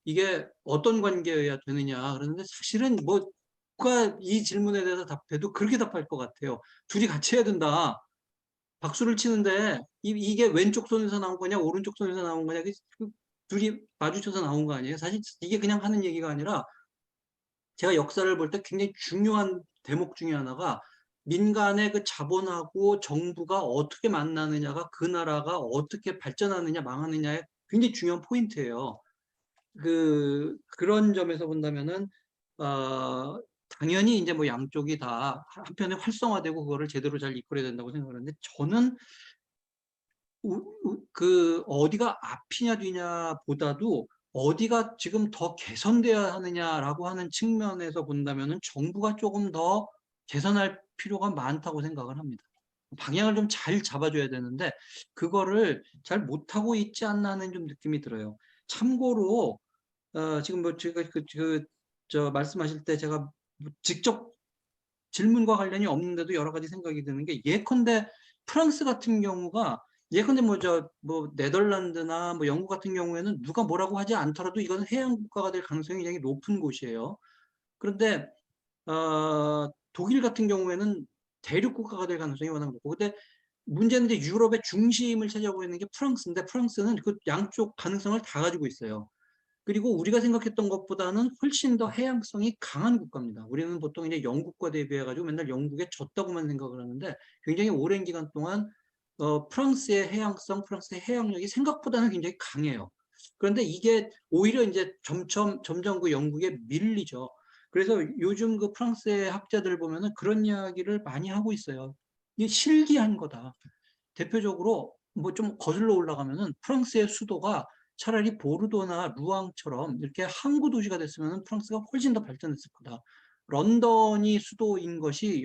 이게 어떤 관계여야 되느냐 그러는데 사실은 뭐 누가 이 질문에 대해서 답해도 그렇게 답할 것 같아요. 둘이 같이 해야 된다. 박수를 치는데 이게 왼쪽 손에서 나온 거냐 오른쪽 손에서 나온 거냐 그 둘이 마주쳐서 나온 거 아니에요? 사실 이게 그냥 하는 얘기가 아니라 제가 역사를 볼 때 굉장히 중요한 대목 중에 하나가 민간의 그 자본하고 정부가 어떻게 만나느냐가 그 나라가 어떻게 발전하느냐 망하느냐의 굉장히 중요한 포인트예요. 그런 점에서 본다면은 당연히 이제 뭐 양쪽이 다 한편에 활성화되고 그거를 제대로 잘 이끌어야 된다고 생각하는데 저는 어디가 앞이냐 뒤냐 보다도 어디가 지금 더 개선돼야 하느냐라고 하는 측면에서 본다면은 정부가 조금 더 개선할 필요가 많다고 생각을 합니다. 방향을 좀 잘 잡아줘야 되는데 그거를 잘 못하고 있지 않나 하는 좀 느낌이 들어요. 참고로 지금 뭐 제가 저 말씀하실 때 제가 직접 질문과 관련이 없는데도 여러 가지 생각이 드는 게 예컨대 프랑스 같은 경우가 예컨대 뭐 네덜란드나 뭐 영국 같은 경우에는 누가 뭐라고 하지 않더라도 이건 해양 국가가 될 가능성이 굉장히 높은 곳이에요. 그런데 독일 같은 경우에는 대륙 국가가 될 가능성이 워낙 높고 근데 문제는 이제 유럽의 중심을 차지하고 있는 게 프랑스인데 프랑스는 그 양쪽 가능성을 다 가지고 있어요. 그리고 우리가 생각했던 것보다는 훨씬 더 해양성이 강한 국가입니다. 우리는 보통 이제 영국과 대비해가지고 맨날 영국에 졌다고만 생각을 하는데 굉장히 오랜 기간 동안 프랑스의 해양성, 프랑스의 해양력이 생각보다는 굉장히 강해요. 그런데 이게 오히려 이제 점점 그 영국에 밀리죠. 그래서 요즘 그 프랑스의 학자들 보면은 그런 이야기를 많이 하고 있어요. 이게 실기한 거다. 대표적으로 뭐 좀 거슬러 올라가면은 프랑스의 수도가 차라리 보르도나 루앙처럼 이렇게 항구 도시가 됐으면 프랑스가 훨씬 더 발전했을 거다. 런던이 수도인 것이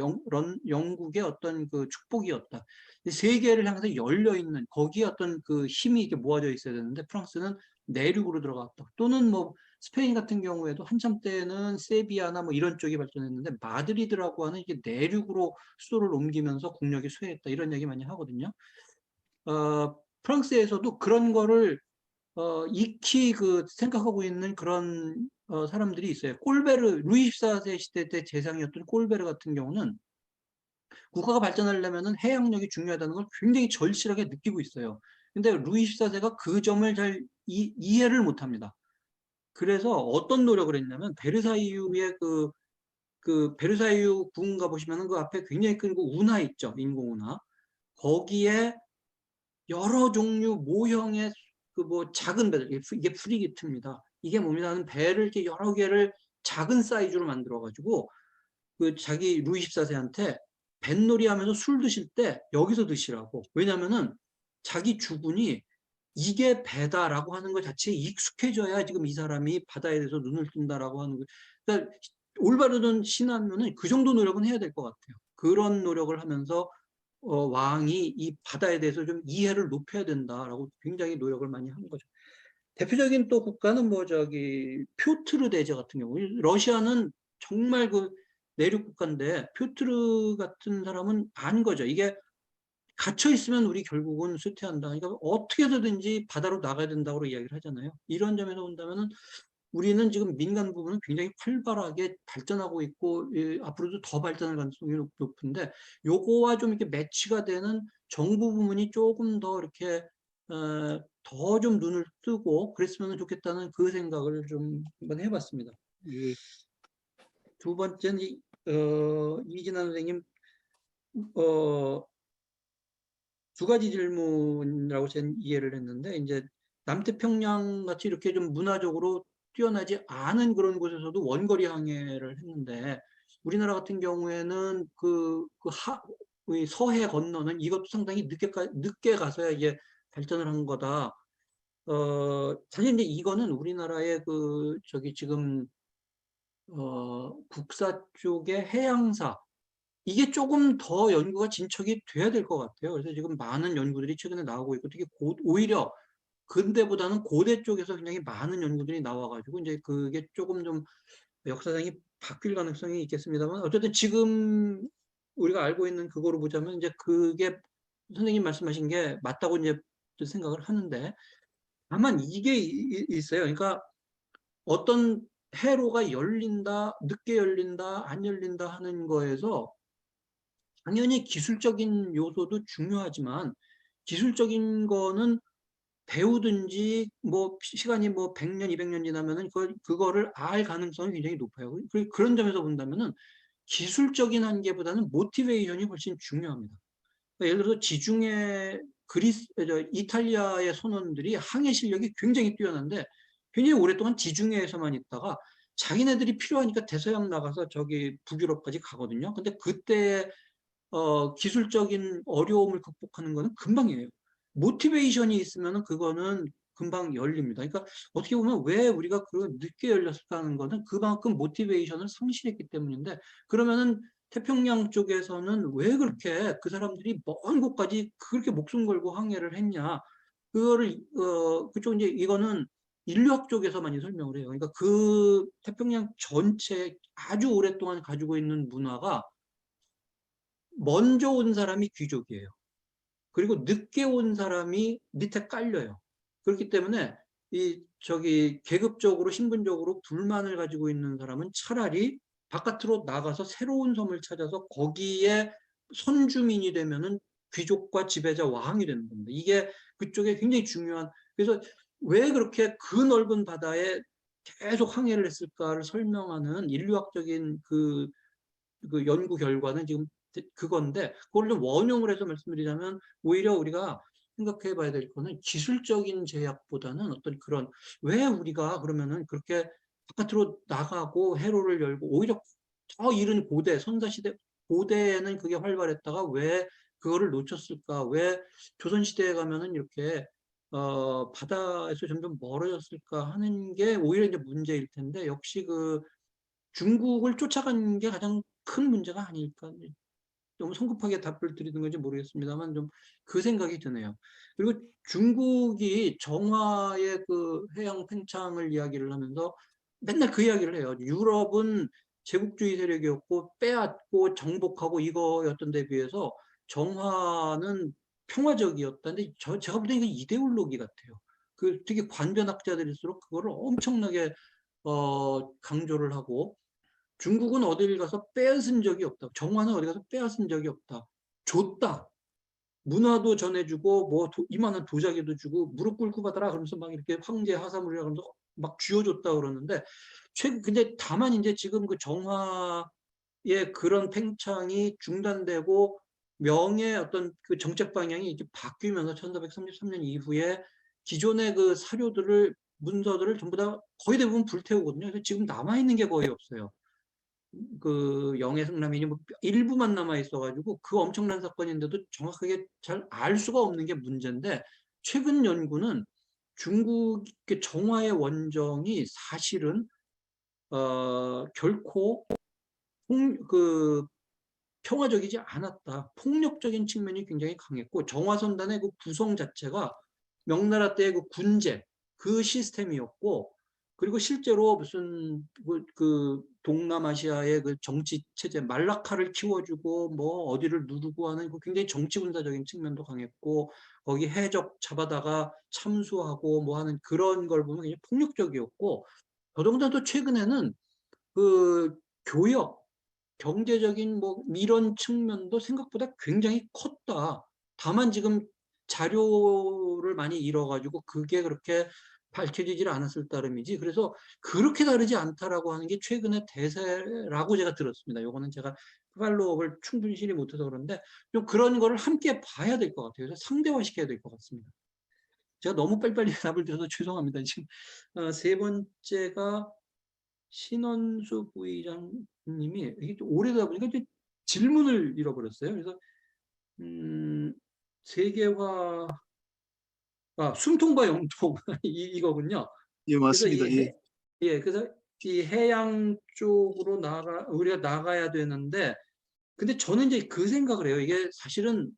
영국의 어떤 그 축복이었다. 세계를 향해서 열려 있는 거기에 어떤 그 힘이 이렇게 모아져 있어야 되는데 프랑스는 내륙으로 들어갔다. 또는 뭐 스페인 같은 경우에도 한참 때는 세비야나 뭐 이런 쪽이 발전했는데 마드리드라고 하는 이게 내륙으로 수도를 옮기면서 국력이 쇠했다. 이런 얘기 많이 하거든요. 프랑스에서도 그런 거를 익히 생각하고 있는 그런 사람들이 있어요. 꼴베르, 루이 14세 시대 때 재상이었던 꼴베르 같은 경우는 국가가 발전하려면 해양력이 중요하다는 걸 굉장히 절실하게 느끼고 있어요. 근데 루이 14세가 그 점을 잘 이해를 못 합니다. 그래서 어떤 노력을 했냐면 베르사유의 베르사유 궁 가보시면 그 앞에 굉장히 큰 그 운하 있죠. 인공운하. 거기에 여러 종류 모형의 뭐 작은 배들, 이게 프리기트입니다. 이게 뭡니다는 배를 이렇게 여러 개를 작은 사이즈로 만들어가지고 자기 루이 14세한테 뱃놀이 하면서 술 드실 때 여기서 드시라고. 왜냐면은 자기 주군이 이게 배다라고 하는 것 자체에 익숙해져야 지금 이 사람이 바다에 대해서 눈을 뜬다라고 하는 거. 그러니까 올바르던 신하면은 그 정도 노력은 해야 될 것 같아요. 그런 노력을 하면서 왕이 이 바다에 대해서 좀 이해를 높여야 된다라고 굉장히 노력을 많이 한 거죠. 대표적인 또 국가는 뭐 저기 표트르 대제 같은 경우, 러시아는 정말 그 내륙 국가인데 표트르 같은 사람은 안 거죠. 이게 갇혀 있으면 우리 결국은 쇠퇴한다. 그러니까 어떻게 해서든지 바다로 나가야 된다고 이야기를 하잖아요. 이런 점에서 본다면은 우리는 지금 민간 부분은 굉장히 활발하게 발전하고 있고 앞으로도 더 발전할 가능성이 높은데 요거와 좀 이렇게 매치가 되는 정부 부문이 조금 더 이렇게 더 좀 눈을 뜨고 그랬으면 좋겠다는 그 생각을 좀 한번 해봤습니다. 두 번째는 이진아 선생님 두 가지 질문이라고 저는 이해를 했는데 이제 남태평양 같이 이렇게 좀 문화적으로 뛰어나지 않은 그런 곳에서도 원거리 항해를 했는데 우리나라 같은 경우에는 이 서해 건너는 이것도 상당히 늦게 가서야 이제 발전을 한 거다. 사실 이제 이거는 우리나라의 지금 국사 쪽의 해양사 이게 조금 더 연구가 진척이 돼야 될 것 같아요. 그래서 지금 많은 연구들이 최근에 나오고 있고 특히 오히려 근대보다는 고대 쪽에서 굉장히 많은 연구들이 나와가지고 이제 그게 조금 좀 역사상이 바뀔 가능성이 있겠습니다만 어쨌든 지금 우리가 알고 있는 그거로 보자면 이제 그게 선생님 말씀하신 게 맞다고 이제 생각을 하는데 다만 이게 있어요. 그러니까 어떤 해로가 열린다, 늦게 열린다, 안 열린다 하는 거에서 당연히 기술적인 요소도 중요하지만 기술적인 거는 배우든지 뭐 시간이 뭐 100년, 200년 지나면은 그거를 알 가능성이 굉장히 높아요. 그런 점에서 본다면은 기술적인 한계보다는 모티베이션이 훨씬 중요합니다. 그러니까 예를 들어서 지중해 이탈리아의 선원들이 항해 실력이 굉장히 뛰어난데 굉장히 오랫동안 지중해에서만 있다가 자기네들이 필요하니까 대서양 나가서 저기 북유럽까지 가거든요. 근데 그때 기술적인 어려움을 극복하는 거는 금방이에요. 모티베이션이 있으면 그거는 금방 열립니다. 그러니까 어떻게 보면 왜 우리가 늦게 열렸을까 하는 거는 그만큼 모티베이션을 상실했기 때문인데 그러면은 태평양 쪽에서는 왜 그렇게 그 사람들이 먼 곳까지 그렇게 목숨 걸고 항해를 했냐. 그거를, 그쪽 이제 이거는 인류학 쪽에서 많이 설명을 해요. 그러니까 그 태평양 전체 아주 오랫동안 가지고 있는 문화가 먼저 온 사람이 귀족이에요. 그리고 늦게 온 사람이 밑에 깔려요. 그렇기 때문에 계급적으로 신분적으로 불만을 가지고 있는 사람은 차라리 바깥으로 나가서 새로운 섬을 찾아서 거기에 선주민이 되면은 귀족과 지배자 왕이 되는 겁니다. 이게 그쪽에 굉장히 중요한 그래서 왜 그렇게 그 넓은 바다에 계속 항해를 했을까를 설명하는 인류학적인 그 연구 결과는 지금 그건데 그걸 좀 원용을 해서 말씀드리자면 오히려 우리가 생각해 봐야 될 거는 기술적인 제약보다는 어떤 그런 왜 우리가 그러면은 그렇게 바깥으로 나가고 해로를 열고 오히려 더 이른 고대 선사시대 고대에는 그게 활발했다가 왜 그거를 놓쳤을까 왜 조선시대에 가면은 이렇게 바다에서 점점 멀어졌을까 하는 게 오히려 이제 문제일 텐데 역시 중국을 쫓아간 게 가장 큰 문제가 아닐까. 너무 성급하게 답을 드리는 건지 모르겠습니다만 좀 그 생각이 드네요. 그리고 중국이 정화의 해양 팽창을 이야기를 하면서 맨날 그 이야기를 해요. 유럽은 제국주의 세력이었고 빼앗고 정복하고 이거였던 데 비해서 정화는 평화적이었다는데 제가 볼 때는 이거 이데올로기 같아요. 특히 관변학자들일수록 그거를 엄청나게 강조를 하고 중국은 어딜 가서 빼앗은 적이 없다. 정화는 어디 가서 빼앗은 적이 없다. 줬다. 문화도 전해주고 이만한 도자기도 주고 무릎 꿇고 받아라 그러면서 막 이렇게 황제 하사물이라 그러면서 막 쥐어줬다 그러는데 근데 다만 이제 지금 그 정화의 그런 팽창이 중단되고 명의 어떤 그 정책 방향이 이렇게 바뀌면서 1433년 이후에 기존의 그 문서들을 전부 다 거의 대부분 불태우거든요. 그래서 지금 남아있는 게 거의 없어요. 영해승남인이 일부만 남아 있어가지고 그 엄청난 사건인데도 정확하게 잘 알 수가 없는 게 문제인데 최근 연구는 중국의 정화의 원정이 사실은 결코 평화적이지 않았다. 폭력적인 측면이 굉장히 강했고 정화선단의 그 구성 자체가 명나라 때의 그 군제 그 시스템이었고 그리고 실제로 무슨 그 동남아시아의 그 정치 체제 말라카를 키워주고 뭐 어디를 누르고 하는 그 굉장히 정치 군사적인 측면도 강했고 거기 해적 잡아다가 참수하고 뭐 하는 그런 걸 보면 굉장히 폭력적이었고 더더군다나 또 최근에는 그 교역 경제적인 뭐 이런 측면도 생각보다 굉장히 컸다. 다만 지금 자료를 많이 잃어가지고 그게 그렇게 밝혀지질 않았을 따름이지. 그래서 그렇게 다르지 않다라고 하는 게 최근의 대세라고 제가 들었습니다. 요거는 제가 팔로우업을 충분히 실히 못해서 그런데 좀 그런 거를 함께 봐야 될 것 같아요. 그래서 상대화시켜야 될 것 같습니다. 제가 너무 빨리빨리 답을 드려서 죄송합니다. 지금 세 번째가 신원수 부의장님이 이게 좀 오래되다 보니까 이제 질문을 잃어버렸어요. 그래서 세계화 숨통과 영통 이거군요. 예, 그래서 맞습니다. 예. 그래서 이 해양 쪽으로 우리가 나가야 되는데 근데 저는 이제 그 생각을 해요. 이게 사실은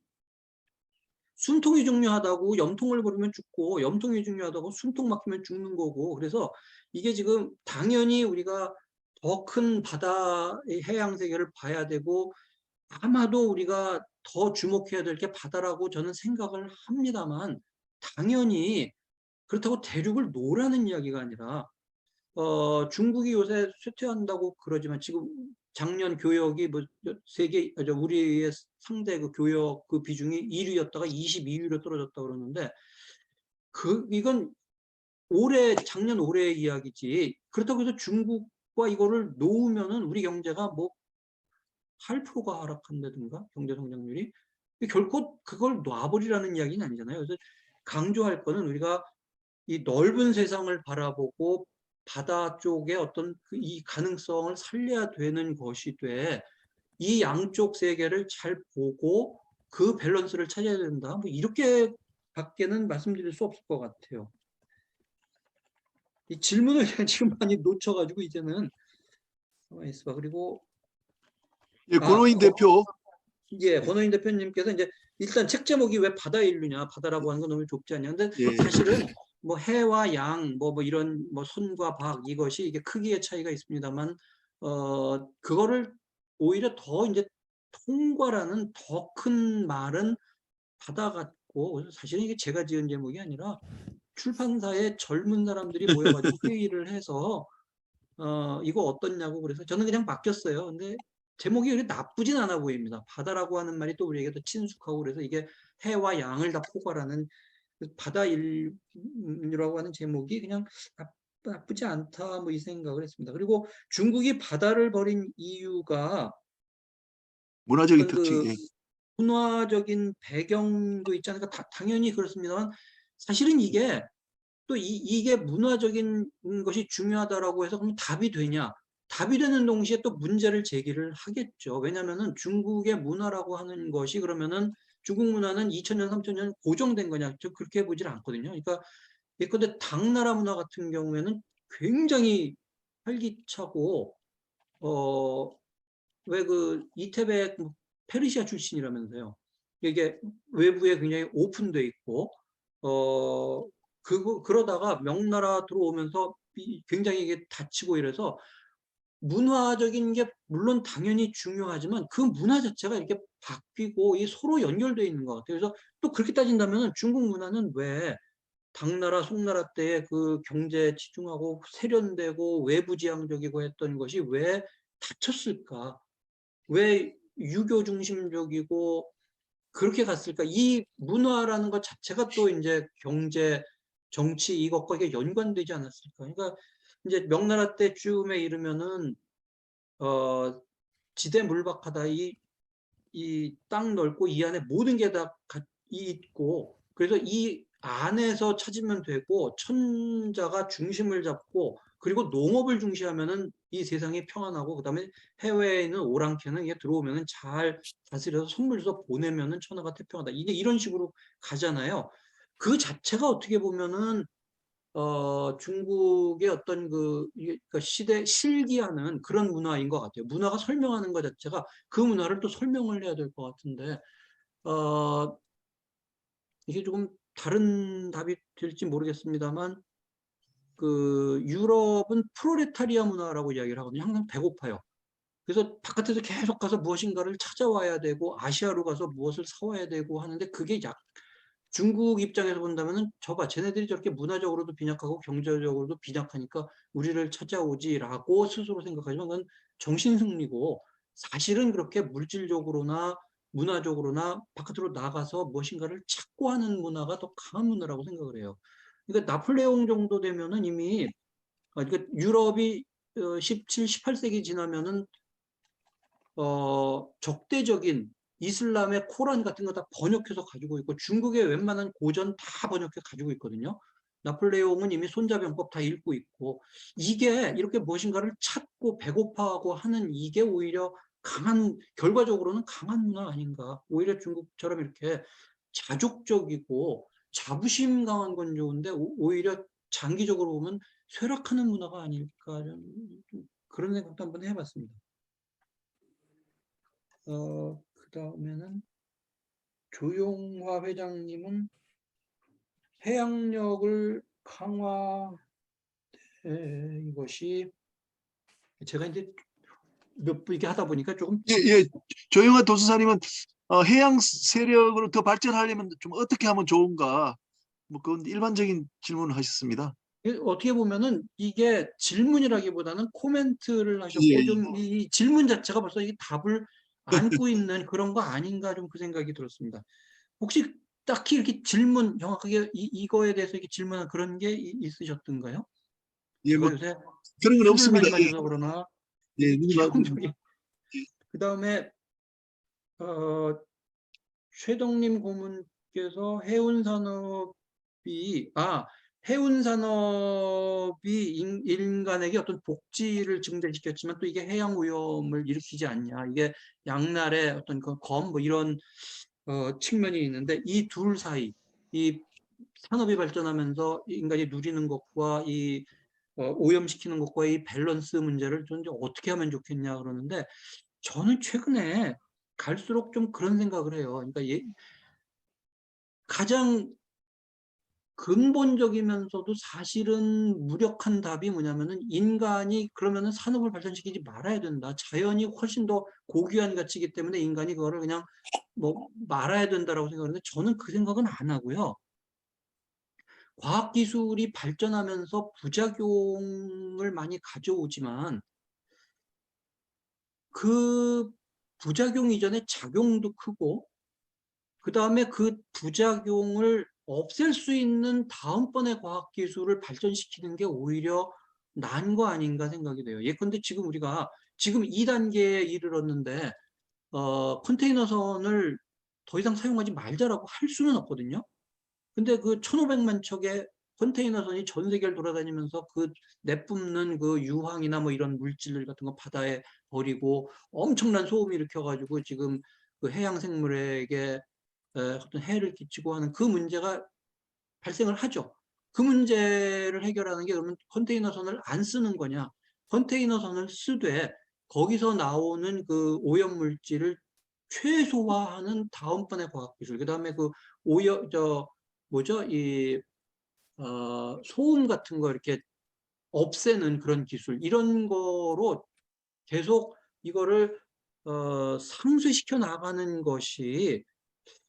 숨통이 중요하다고 염통을 부르면 죽고 염통이 중요하다고 숨통 막히면 죽는 거고 그래서 이게 지금 당연히 우리가 더 큰 바다의 해양 세계를 봐야 되고 아마도 우리가 더 주목해야 될 게 바다라고 저는 생각을 합니다만 당연히 그렇다고 대륙을 놓으라는 이야기가 아니라 중국이 요새 쇠퇴한다고 그러지만 지금 작년 교역이 뭐 세계 우리의 상대 그 교역 그 비중이 1위였다가 22위로 떨어졌다 그러는데 이건 작년 올해의 이야기지. 그렇다고 해서 중국과 이거를 놓으면은 우리 경제가 뭐 8%가 하락한다든가 경제 성장률이 결코 그걸 놔버리라는 이야기는 아니잖아요. 그래서 강조할 거는 우리가 이 넓은 세상을 바라보고 바다 쪽에 어떤 이 가능성을 살려야 되는 것이 돼. 이 양쪽 세계를 잘 보고 그 밸런스를 찾아야 된다. 뭐 이렇게 밖에는 말씀드릴 수 없을 것 같아요. 이 질문을 지금 많이 놓쳐가지고 이제는 가만히 있어봐. 그리고 예, 권호인 대표. 예, 권호인 대표님께서 이제 일단 책 제목이 왜 바다의 인류냐, 바다라고 하는 건 너무 좁지 않냐. 근데 예. 사실은 뭐 해와 양, 뭐 이런 뭐 선과 박 이것이 이게 크기의 차이가 있습니다만, 그거를 오히려 더 이제 통과라는 더 큰 말은 바다 같고 사실은 이게 제가 지은 제목이 아니라 출판사에 젊은 사람들이 모여가지고 회의를 해서 이거 어떻냐고 그래서 저는 그냥 맡겼어요. 근데 제목이 그렇게 나쁘진 않아 보입니다. 바다라고 하는 말이 또 우리에게 더 친숙하고 그래서 이게 해와 양을 다 포괄하는 바다 인류라고 하는 제목이 그냥 나쁘지 않다 뭐 이 생각을 했습니다. 그리고 중국이 바다를 버린 이유가 문화적인 그 특징이. 문화적인 배경도 있지 않을까 당연히 그렇습니다만 사실은 이게 또 이게 문화적인 것이 중요하다라고 해서 그럼 답이 되냐? 답이 되는 동시에 또 문제를 제기를 하겠죠. 왜냐하면은 중국의 문화라고 하는 것이 그러면은 중국 문화는 2000년, 3000년 고정된 거냐? 저 그렇게 보질 않거든요. 그러니까 예컨대 당나라 문화 같은 경우에는 굉장히 활기차고 왜 그 이태백 페르시아 출신이라면서요. 이게 외부에 굉장히 오픈돼 있고 그러다가 명나라 들어오면서 굉장히 이게 닫히고 이래서 문화적인 게 물론 당연히 중요하지만 그 문화 자체가 이렇게 바뀌고 서로 연결되어 있는 것 같아요. 그래서 또 그렇게 따진다면 중국 문화는 왜 당나라, 송나라 때의 그 경제에 치중하고 세련되고 외부지향적이고 했던 것이 왜 닫혔을까? 왜 유교 중심적이고 그렇게 갔을까? 이 문화라는 것 자체가 또 이제 경제, 정치 이것과 이게 연관되지 않았을까? 그러니까 이제 명나라 때쯤에 이르면은 지대물박하다 이 땅 넓고 이 안에 모든 게 다 있고 그래서 이 안에서 찾으면 되고 천자가 중심을 잡고 그리고 농업을 중시하면은 이 세상이 평안하고 그다음에 해외에 있는 오랑캐는 이게 들어오면은 잘 다스려서 선물 줘 보내면은 천하가 태평하다. 이게 이런 식으로 가잖아요. 그 자체가 어떻게 보면은 중국의 어떤 그러니까 시대 실기하는 그런 문화인 것 같아요. 문화가 설명하는 것 자체가 그 문화를 또 설명을 해야 될 것 같은데 이게 조금 다른 답이 될지 모르겠습니다만 그 유럽은 프롤레타리아 문화라고 이야기를 하거든요. 항상 배고파요. 그래서 바깥에서 계속 가서 무엇인가를 찾아와야 되고 아시아로 가서 무엇을 사와야 되고 하는데 그게 중국 입장에서 본다면은 저봐 쟤네들이 저렇게 문화적으로도 빈약하고 경제적으로도 빈약하니까 우리를 찾아오지라고 스스로 생각하지만 그건 정신승리고 사실은 그렇게 물질적으로나 문화적으로나 바깥으로 나가서 무엇인가를 찾고 하는 문화가 더 강한 문화라고 생각을 해요. 그러니까 나폴레옹 정도 되면은 이미 그러니까 유럽이 17, 18세기 지나면은 적대적인 이슬람의 코란 같은 거 다 번역해서 가지고 있고 중국의 웬만한 고전 다 번역해 가지고 있거든요. 나폴레옹은 이미 손자병법 다 읽고 있고 이게 이렇게 무엇인가를 찾고 배고파하고 하는 이게 오히려 결과적으로는 강한 문화 아닌가. 오히려 중국처럼 이렇게 자족적이고 자부심 강한 건 좋은데 오히려 장기적으로 보면 쇠락하는 문화가 아닐까 좀 그런 생각도 한번 해봤습니다. 그다음에는 조용화 회장님은 해양력을 강화 이것이 제가 이제 몇 분 이렇게 하다 보니까 조금 예, 조영아 도수사님은 해양 세력으로 더 발전하려면 좀 어떻게 하면 좋은가? 뭐 그건 일반적인 질문을 하셨습니다. 어떻게 보면은 이게 질문이라기보다는 코멘트를 하셨고 예, 예. 좀 이 질문 자체가 벌써 이게 답을 안고 있는 그런 거 아닌가 좀 그 생각이 들었습니다. 혹시 딱히 이렇게 질문 정확하게 이거에 대해서 이렇게 질문한 그런 게 있으셨던가요? 예, 제가 뭐 요새 그런 건 술을 없습니다. 많이 마셔서 그러나 예, 기본적인 그다음에 최동림 고문께서 해운산업이 인간에게 어떤 복지를 증대시켰지만 또 이게 해양 오염을 일으키지 않냐. 이게 양날의 어떤 뭐 이런 측면이 있는데 이 둘 사이, 이 산업이 발전하면서 인간이 누리는 것과 이 오염시키는 것과 이 밸런스 문제를 좀 어떻게 하면 좋겠냐 그러는데 저는 최근에 갈수록 좀 그런 생각을 해요. 그러니까 가장 근본적이면서도 사실은 무력한 답이 뭐냐면은 인간이 그러면은 산업을 발전시키지 말아야 된다. 자연이 훨씬 더 고귀한 가치이기 때문에 인간이 그거를 그냥 뭐 말아야 된다라고 생각하는데 저는 그 생각은 안 하고요. 과학기술이 발전하면서 부작용을 많이 가져오지만 그 부작용 이전에 작용도 크고 그 다음에 그 부작용을 없앨 수 있는 다음번의 과학기술을 발전시키는 게 오히려 나은 거 아닌가 생각이 돼요. 예컨대 지금 우리가 지금 2단계에 이르렀는데 컨테이너선을 더 이상 사용하지 말자라고 할 수는 없거든요. 근데 그 1,500만 척의 컨테이너선이 전 세계를 돌아다니면서 그 내뿜는 그 유황이나 뭐 이런 물질 같은 거 바다에 버리고 엄청난 소음을 일으켜가지고 지금 그 해양 생물에게 어떤 해를 끼치고 하는 그 문제가 발생을 하죠. 그 문제를 해결하는 게 그러면 컨테이너선을 안 쓰는 거냐? 컨테이너선을 쓰되 거기서 나오는 그 오염 물질을 최소화하는 다음번의 과학기술. 그다음에 그 소음 같은 거 이렇게 없애는 그런 기술 이런 거로 계속 이거를 상쇄시켜 나가는 것이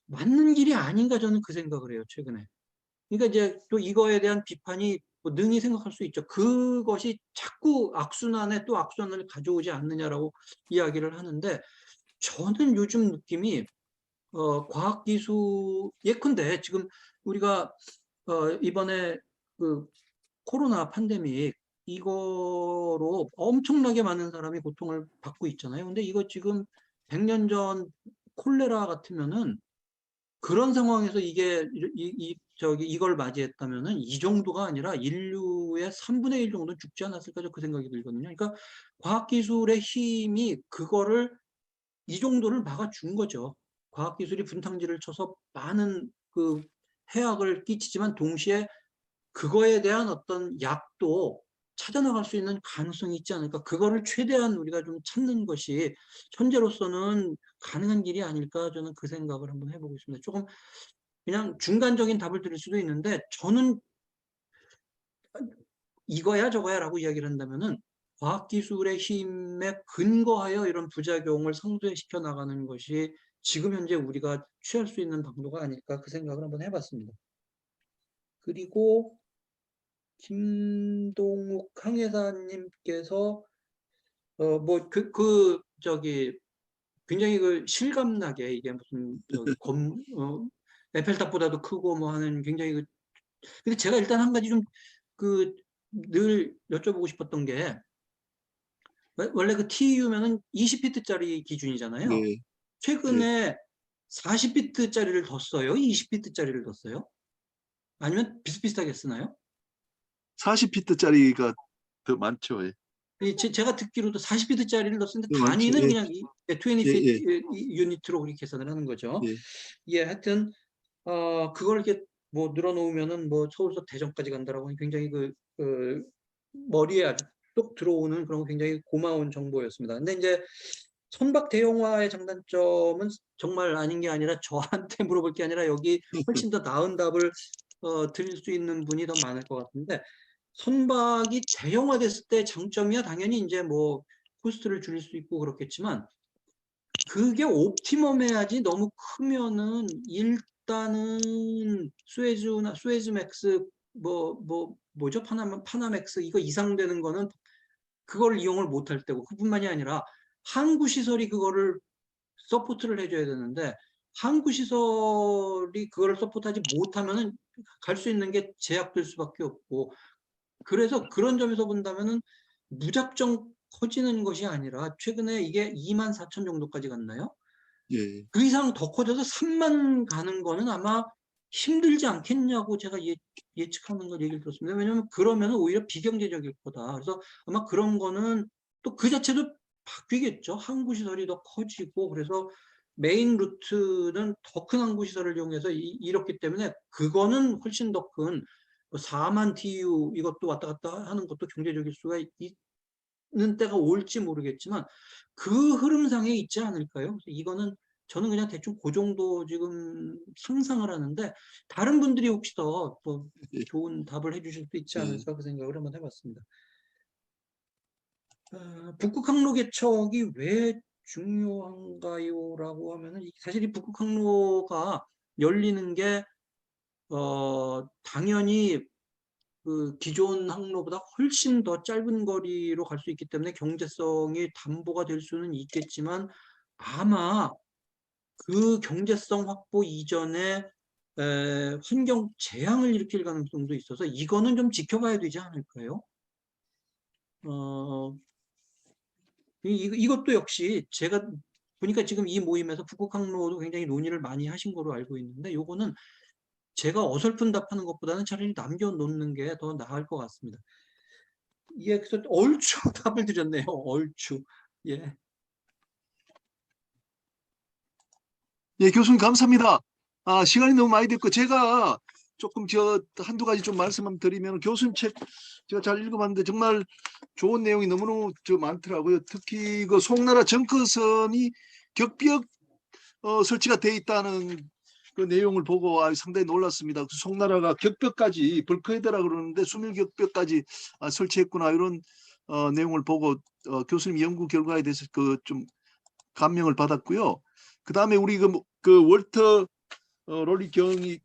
맞는 길이 아닌가 저는 그 생각을 해요 최근에. 그러니까 이제 또 이거에 대한 비판이 뭐 능히 생각할 수 있죠. 그것이 자꾸 악순환에 또 악순환을 가져오지 않느냐라고 이야기를 하는데 저는 요즘 느낌이 과학기술 예컨대 지금 우리가 이번에 그 코로나 팬데믹 이거로 엄청나게 많은 사람이 고통을 받고 있잖아요. 근데 이거 지금 100년 전 콜레라 같으면은 그런 상황에서 이걸 맞이했다면은 이 정도가 아니라 인류의 3분의 1 정도 죽지 않았을까 그 생각이 들거든요. 그러니까 과학기술의 힘이 그거를 이 정도를 막아준 거죠. 과학기술이 분탕질을 쳐서 많은 그 해악을 끼치지만 동시에 그거에 대한 어떤 약도 찾아나갈 수 있는 가능성이 있지 않을까. 그거를 최대한 우리가 좀 찾는 것이 현재로서는 가능한 길이 아닐까, 저는 그 생각을 한번 해보고 있습니다. 조금 그냥 중간적인 답을 드릴 수도 있는데, 저는 이거야 저거야라고 이야기를 한다면은 과학기술의 힘에 근거하여 이런 부작용을 상쇄시켜 나가는 것이 지금 현재 우리가 취할 수 있는 방도가 아닐까, 그 생각을 한번 해봤습니다. 그리고 김동욱 항해사님께서 저기 굉장히 그 실감나게 이게 무슨 저기 에펠탑보다도 크고 뭐 하는 굉장히 근데 제가 일단 한 가지 좀 늘 여쭤보고 싶었던 게, 원래 그 TU면은 20비트짜리 기준이잖아요. 네. 최근에 40비트짜리를 더 써요? 20비트짜리를 더 써요? 아니면 비슷비슷하게 쓰나요? 40비트짜리가 더 많죠. 예. 제가 듣기로도 40비트짜리를 넣었는데 네, 많죠. 단위는 예. 그냥 20 예, 예. 유닛으로 그렇게 계산을 하는 거죠. 예. 예, 하여튼 그걸 이렇게 뭐 늘어놓으면은 뭐 서울서 대전까지 간다라고 하니 굉장히 그 머리에 아주 쏙 들어오는 그런 굉장히 고마운 정보였습니다. 근데 이제 선박 대용화의 장단점은 정말 아닌 게 아니라 저한테 물어볼 게 아니라 여기 훨씬 더 나은 답을 드릴 수 있는 분이 더 많을 것 같은데, 선박이 대형화됐을 때 장점이야 당연히 이제 뭐 코스트를 줄일 수 있고 그렇겠지만, 그게 옵티멈해야지 너무 크면은 일단은 스웨즈맥스 뭐죠? 파나맥스 이거 이상 되는 거는 그걸 이용을 못할 때고, 그뿐만이 아니라 항구 시설이 그거를 서포트를 해줘야 되는데, 항구 시설이 그거를 서포트하지 못하면은 갈 수 있는 게 제약될 수밖에 없고, 그래서 그런 점에서 본다면은 무작정 커지는 것이 아니라 최근에 이게 24,000 정도까지 갔나요? 예. 그 이상 더 커져서 3만 가는 거는 아마 힘들지 않겠냐고 제가 예측하는 걸 얘기를 들었습니다. 왜냐하면 그러면 오히려 비경제적일 거다. 그래서 아마 그런 거는 또 그 자체도 바뀌겠죠. 항구 시설이 더 커지고, 그래서 메인 루트는 더 큰 항구 시설을 이용해서 이렇기 때문에 그거는 훨씬 더 큰 4만 TU 이것도 왔다 갔다 하는 것도 경제적일 수가 있는 때가 올지 모르겠지만 그 흐름상에 있지 않을까요? 그래서 이거는 저는 그냥 대충 그 정도 지금 상상을 하는데, 다른 분들이 혹시 더 예. 좋은 답을 해주실 수 있지 예. 않을까, 그 생각을 한번 해봤습니다. 북극 항로 개척이 왜 중요한가요? 라고 하면은 사실 이 북극 항로가 열리는 게 당연히 그 기존 항로보다 훨씬 더 짧은 거리로 갈 수 있기 때문에 경제성이 담보가 될 수는 있겠지만, 아마 그 경제성 확보 이전에 환경 재앙을 일으킬 가능성도 있어서 이거는 좀 지켜봐야 되지 않을까요? 이것도 역시 제가 보니까 지금 이 모임에서 북극 항로도 굉장히 논의를 많이 하신 거로 알고 있는데, 요거는 제가 어설픈 답하는 것보다는 차라리 남겨놓는 게 더 나을 것 같습니다. 예, 그래서 얼추 답을 드렸네요. 얼추. 예. 예, 교수님 감사합니다. 시간이 너무 많이 됐고 제가 조금 한두 가지 좀 말씀을 드리면, 교수님 책 제가 잘 읽어봤는데 정말 좋은 내용이 너무너무 많더라고요. 특히 그 송나라 정크선이 격벽 설치가 돼 있다는 그 내용을 보고 상당히 놀랐습니다. 송나라가 격벽까지, 벌크헤드라 그러는데 수밀 격벽까지 설치했구나, 이런 내용을 보고 교수님 연구 결과에 대해서 좀 감명을 받았고요. 그 다음에 우리 그 월터 롤리 경이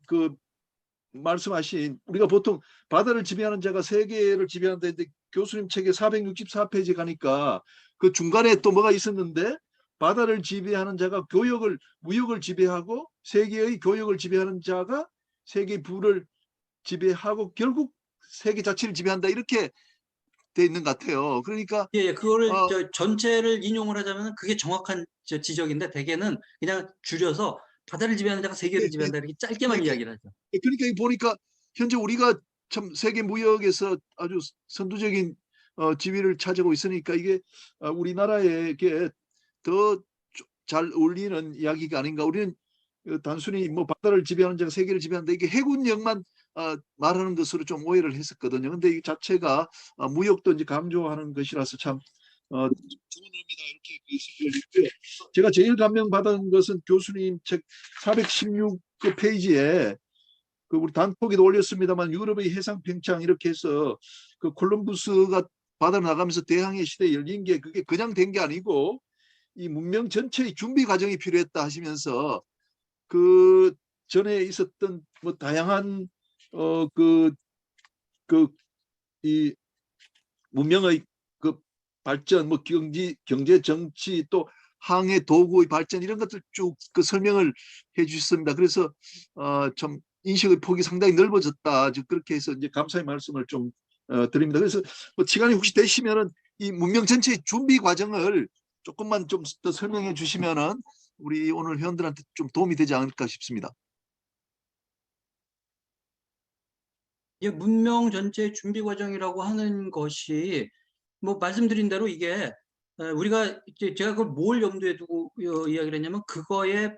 말씀하신, 우리가 보통 바다를 지배하는 자가 세계를 지배한다 했는데, 교수님 책에 464페이지 가니까 그 중간에 또 뭐가 있었는데, 바다를 지배하는 자가 무역을 지배하고, 세계의 교역을 지배하는 자가 세계 부를 지배하고 결국 세계 자체를 지배한다, 이렇게 돼 있는 것 같아요. 그러니까 예, 그거를 전체를 인용을 하자면 그게 정확한 지적인데, 대개는 그냥 줄여서 바다를 지배하는 자가 세계를 지배한다 이렇게 짧게만 이야기를 하죠. 그러니까 보니까 현재 우리가 참 세계 무역에서 아주 선두적인 지위를 차지하고 있으니까 이게 우리나라에게 더 잘 어울리는 이야기가 아닌가. 우리는 단순히 뭐 바다를 지배하는 자가 세계를 지배한다, 이게 해군력만 말하는 것으로 좀 오해를 했었거든요. 근데 이 자체가 무역도 이제 강조하는 것이라서 참 좋은 의미다 이렇게 생각을 했고요. 제가 제일 감명받은 것은 교수님 책 416페이지에 그 우리 단톡에도 올렸습니다만 유럽의 해상 팽창 이렇게 해서 그 콜럼부스가 바다를 나가면서 대항해 시대에 열린 게 그게 그냥 된 게 아니고 이 문명 전체의 준비 과정이 필요했다 하시면서 그 전에 있었던 뭐 다양한 이 문명의 그 발전, 뭐 경제, 정치, 또 항해 도구의 발전 이런 것들 쭉 그 설명을 해주셨습니다. 그래서 참 인식의 폭이 상당히 넓어졌다. 그렇게 해서 이제 감사의 말씀을 좀 드립니다. 그래서 뭐 시간이 혹시 되시면은 이 문명 전체의 준비 과정을 조금만 좀 더 설명해 주시면은 우리 오늘 회원들한테 좀 도움이 되지 않을까 싶습니다. 예, 문명 전체 준비 과정이라고 하는 것이 뭐 말씀드린 대로 이게 우리가 이제 제가 그걸 뭘 염두에 두고 이야기를 했냐면 그거의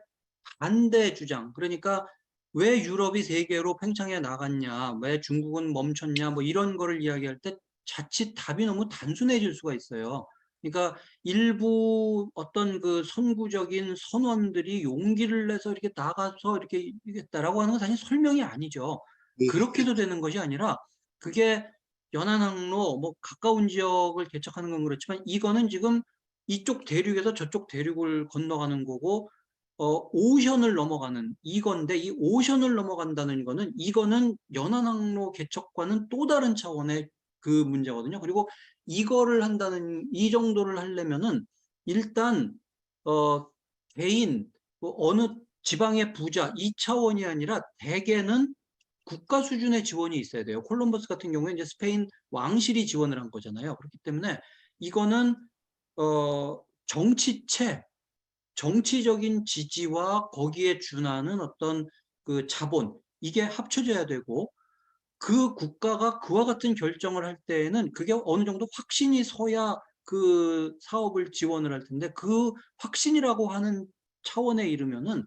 반대 주장. 그러니까 왜 유럽이 세계로 팽창해 나갔냐, 왜 중국은 멈췄냐, 뭐 이런 거를 이야기할 때 자칫 답이 너무 단순해질 수가 있어요. 그러니까 일부 어떤 그 선구적인 선원들이 용기를 내서 이렇게 나가서 이렇게 이겼다라고 하는 건 사실 설명이 아니죠. 그렇게 해도 되는 것이 아니라 그게 연안항로 뭐 가까운 지역을 개척하는 건 그렇지만 이거는 지금 이쪽 대륙에서 저쪽 대륙을 건너가는 거고 오션을 넘어가는 이건데 이 오션을 넘어간다는 거는 이거는 연안항로 개척과는 또 다른 차원의 그 문제거든요. 그리고 이거를 한다는 이 정도를 하려면은 일단 개인 뭐 어느 지방의 부자 이 차원이 아니라 대개는 국가 수준의 지원이 있어야 돼요. 콜럼버스 같은 경우에 이제 스페인 왕실이 지원을 한 거잖아요. 그렇기 때문에 이거는 정치체, 정치적인 지지와 거기에 준하는 어떤 그 자본 이게 합쳐져야 되고 그 국가가 그와 같은 결정을 할 때에는 그게 어느 정도 확신이 서야 그 사업을 지원을 할 텐데 그 확신이라고 하는 차원에 이르면은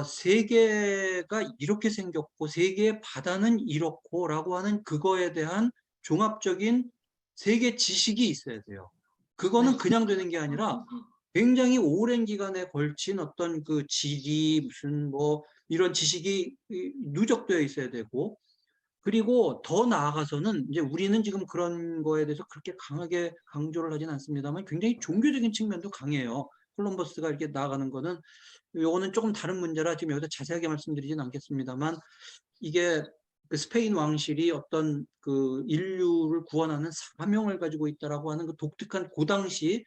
세계가 이렇게 생겼고 세계의 바다는 이렇고라고 하는 그거에 대한 종합적인 세계 지식이 있어야 돼요. 그거는 그냥 되는 게 아니라 굉장히 오랜 기간에 걸친 어떤 그 지리 무슨 뭐 이런 지식이 누적되어 있어야 되고 그리고 더 나아가서는 이제 우리는 지금 그런 거에 대해서 그렇게 강하게 강조를 하진 않습니다만 굉장히 종교적인 측면도 강해요. 콜럼버스가 이렇게 나아가는 거는 요거는 조금 다른 문제라 지금 여기서 자세하게 말씀드리진 않겠습니다만 이게 그 스페인 왕실이 어떤 그 인류를 구원하는 사명을 가지고 있다라고 하는 그 독특한 그 당시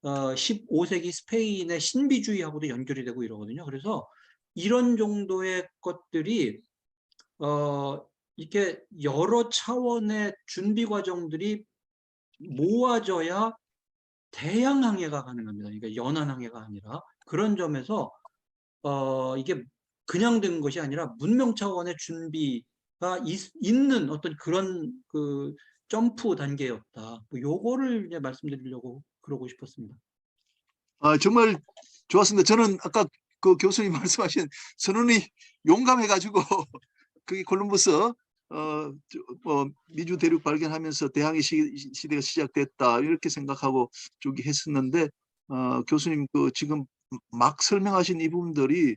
15세기 스페인의 신비주의하고도 연결이 되고 이러거든요. 그래서 이런 정도의 것들이 이렇게 여러 차원의 준비 과정들이 모아져야 대양 항해가 가능합니다. 그러니까 연안 항해가 아니라 그런 점에서 이게 그냥 된 것이 아니라 문명 차원의 준비가 있는 어떤 그런 그 점프 단계였다. 뭐 요거를 이제 말씀드리려고 그러고 싶었습니다. 정말 좋았습니다. 저는 아까 그 교수님 말씀하신 선언이 용감해가지고 그게 콜럼버스 미주 대륙 발견하면서 대항해 시대가 시작됐다 이렇게 생각하고 쭉 했었는데 교수님 그 지금 막 설명하신 이 부분들이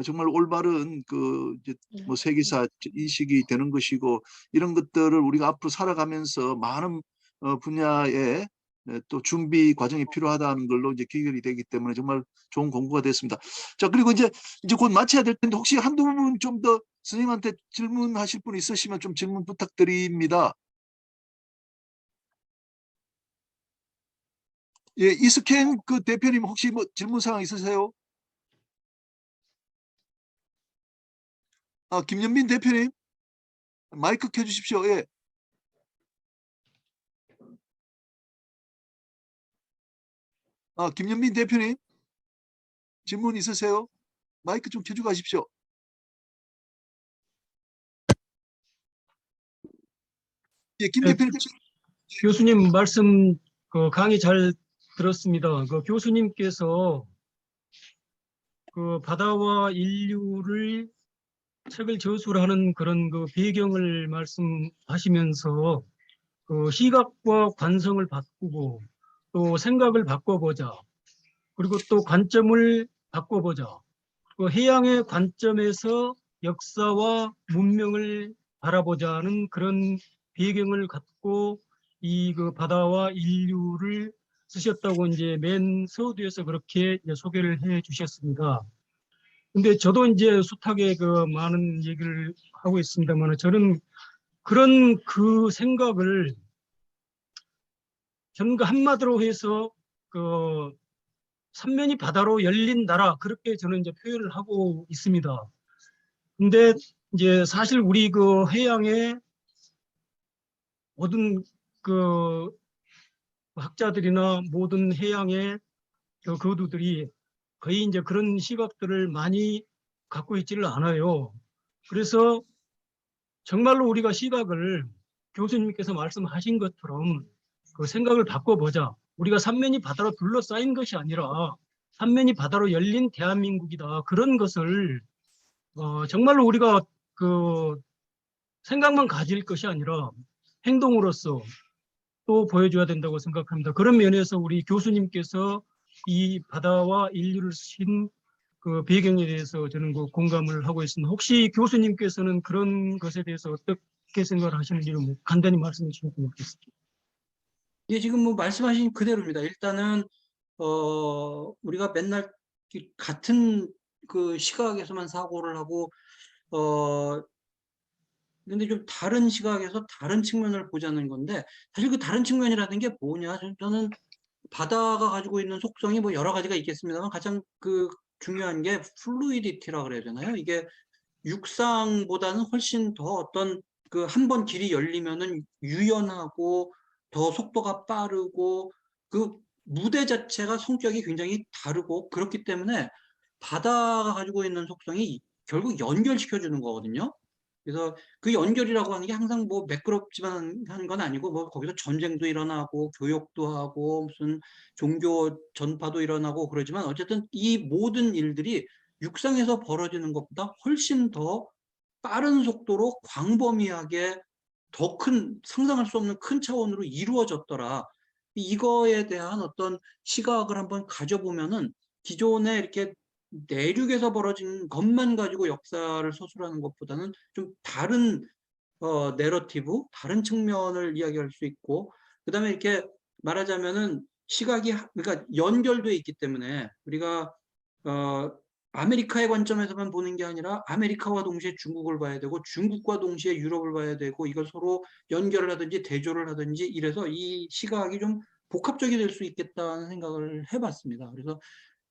정말 올바른 그 이제 뭐 세계사 인식이 되는 것이고 이런 것들을 우리가 앞으로 살아가면서 많은 분야에 또 준비 과정이 필요하다는 걸로 이제 귀결이 되기 때문에 정말 좋은 공부가 됐습니다. 자, 그리고 이제 곧 마쳐야 될 텐데 혹시 한두 분 좀 더 선생님한테 질문하실 분 있으시면 좀 질문 부탁드립니다. 예, 이스캔 그 대표님 혹시 뭐 질문 사항 있으세요? 김연민 대표님 마이크 켜주십시오. 예. 김연민 대표님 질문 있으세요? 마이크 좀 켜주고 가십시오. 예, 김 네, 대표님. 교수님 말씀 강의 잘 들었습니다. 그 교수님께서 그 바다와 인류를 책을 저술하는 그런 그 배경을 말씀하시면서 그 시각과 관성을 바꾸고 또 생각을 바꿔보자. 그리고 또 관점을 바꿔보자. 그 해양의 관점에서 역사와 문명을 바라보자는 그런 배경을 갖고 이 그 바다와 인류를 쓰셨다고 이제 맨 서두에서 그렇게 이제 소개를 해 주셨습니다. 근데 저도 이제 숱하게 그 많은 얘기를 하고 있습니다만 저는 그런 그 생각을 저는 그 한마디로 해서 그 삼면이 바다로 열린 나라 그렇게 저는 이제 표현을 하고 있습니다. 근데 이제 사실 우리 그 해양의 모든 그 학자들이나 모든 해양의 그 거두들이 거의 이제 그런 시각들을 많이 갖고 있지를 않아요. 그래서 정말로 우리가 시각을 교수님께서 말씀하신 것처럼 그 생각을 바꿔보자. 우리가 삼면이 바다로 둘러싸인 것이 아니라 삼면이 바다로 열린 대한민국이다. 그런 것을 정말로 우리가 그 생각만 가질 것이 아니라 행동으로서 또 보여줘야 된다고 생각합니다. 그런 면에서 우리 교수님께서 이 바다와 인류를 쓰신 그 배경에 대해서 저는 그 공감을 하고 있습니다. 혹시 교수님께서는 그런 것에 대해서 어떻게 생각을 하시는지 좀 간단히 말씀해 주시면 좋겠습니다. 예, 지금 뭐 말씀하신 그대로입니다. 일단은 우리가 맨날 같은 그 시각에서만 사고를 하고 근데 좀 다른 시각에서 다른 측면을 보자는 건데 사실 그 다른 측면이라는 게 뭐냐? 저는 바다가 가지고 있는 속성이 뭐 여러 가지가 있겠습니다만 가장 그 중요한 게 플루이디티라 그래야 되나요? 이게 육상보다는 훨씬 더 어떤 그 한 번 길이 열리면은 유연하고 더 속도가 빠르고 그 무대 자체가 성격이 굉장히 다르고 그렇기 때문에 바다가 가지고 있는 속성이 결국 연결시켜 주는 거거든요. 그래서 그 연결이라고 하는 게 항상 뭐 매끄럽지만 하는 건 아니고 뭐 거기서 전쟁도 일어나고 교역도 하고 무슨 종교 전파도 일어나고 그러지만 어쨌든 이 모든 일들이 육상에서 벌어지는 것보다 훨씬 더 빠른 속도로 광범위하게 더 큰 상상할 수 없는 큰 차원으로 이루어졌더라. 이거에 대한 어떤 시각을 한번 가져보면은 기존에 이렇게 내륙에서 벌어진 것만 가지고 역사를 서술하는 것보다는 좀 다른 내러티브, 다른 측면을 이야기할 수 있고 그다음에 이렇게 말하자면은 시각이 그러니까 연결돼 있기 때문에 우리가 아메리카의 관점에서만 보는 게 아니라 아메리카와 동시에 중국을 봐야 되고 중국과 동시에 유럽을 봐야 되고 이걸 서로 연결을 하든지 대조를 하든지 이래서 이 시각이 좀 복합적이 될 수 있겠다는 생각을 해봤습니다. 그래서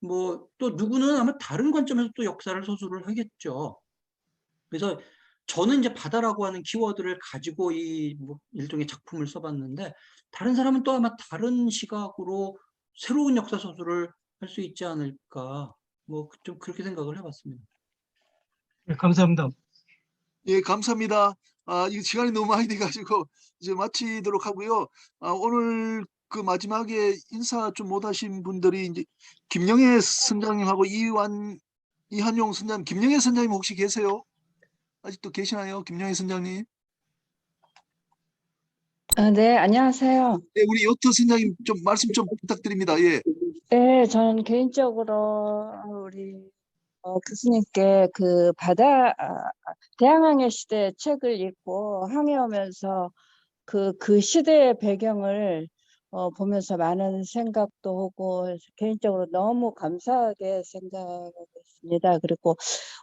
뭐 또 누구는 아마 다른 관점에서 또 역사를 서술을 하겠죠. 그래서 저는 이제 바다라고 하는 키워드를 가지고 이 뭐 일종의 작품을 써봤는데 다른 사람은 또 아마 다른 시각으로 새로운 역사 서술을 할 수 있지 않을까 뭐 좀 그렇게 생각을 해봤습니다. 네, 감사합니다. 예, 감사합니다. 이 시간이 너무 많이 돼가지고 이제 마치도록 하고요. 오늘 그 마지막에 인사 좀 못하신 분들이 이제 김영애 선장님하고 이한용 선장님, 김영애 선장님 혹시 계세요? 아직도 계시나요, 김영애 선장님? 네, 안녕하세요. 네, 우리 요트 선장님 좀 말씀 좀 부탁드립니다. 예. 네, 저는 개인적으로 우리 교수님께 그 대항해 시대 책을 읽고 항해하면서 그 시대의 배경을 보면서 많은 생각도 하고 개인적으로 너무 감사하게 생각하고 있습니다. 그리고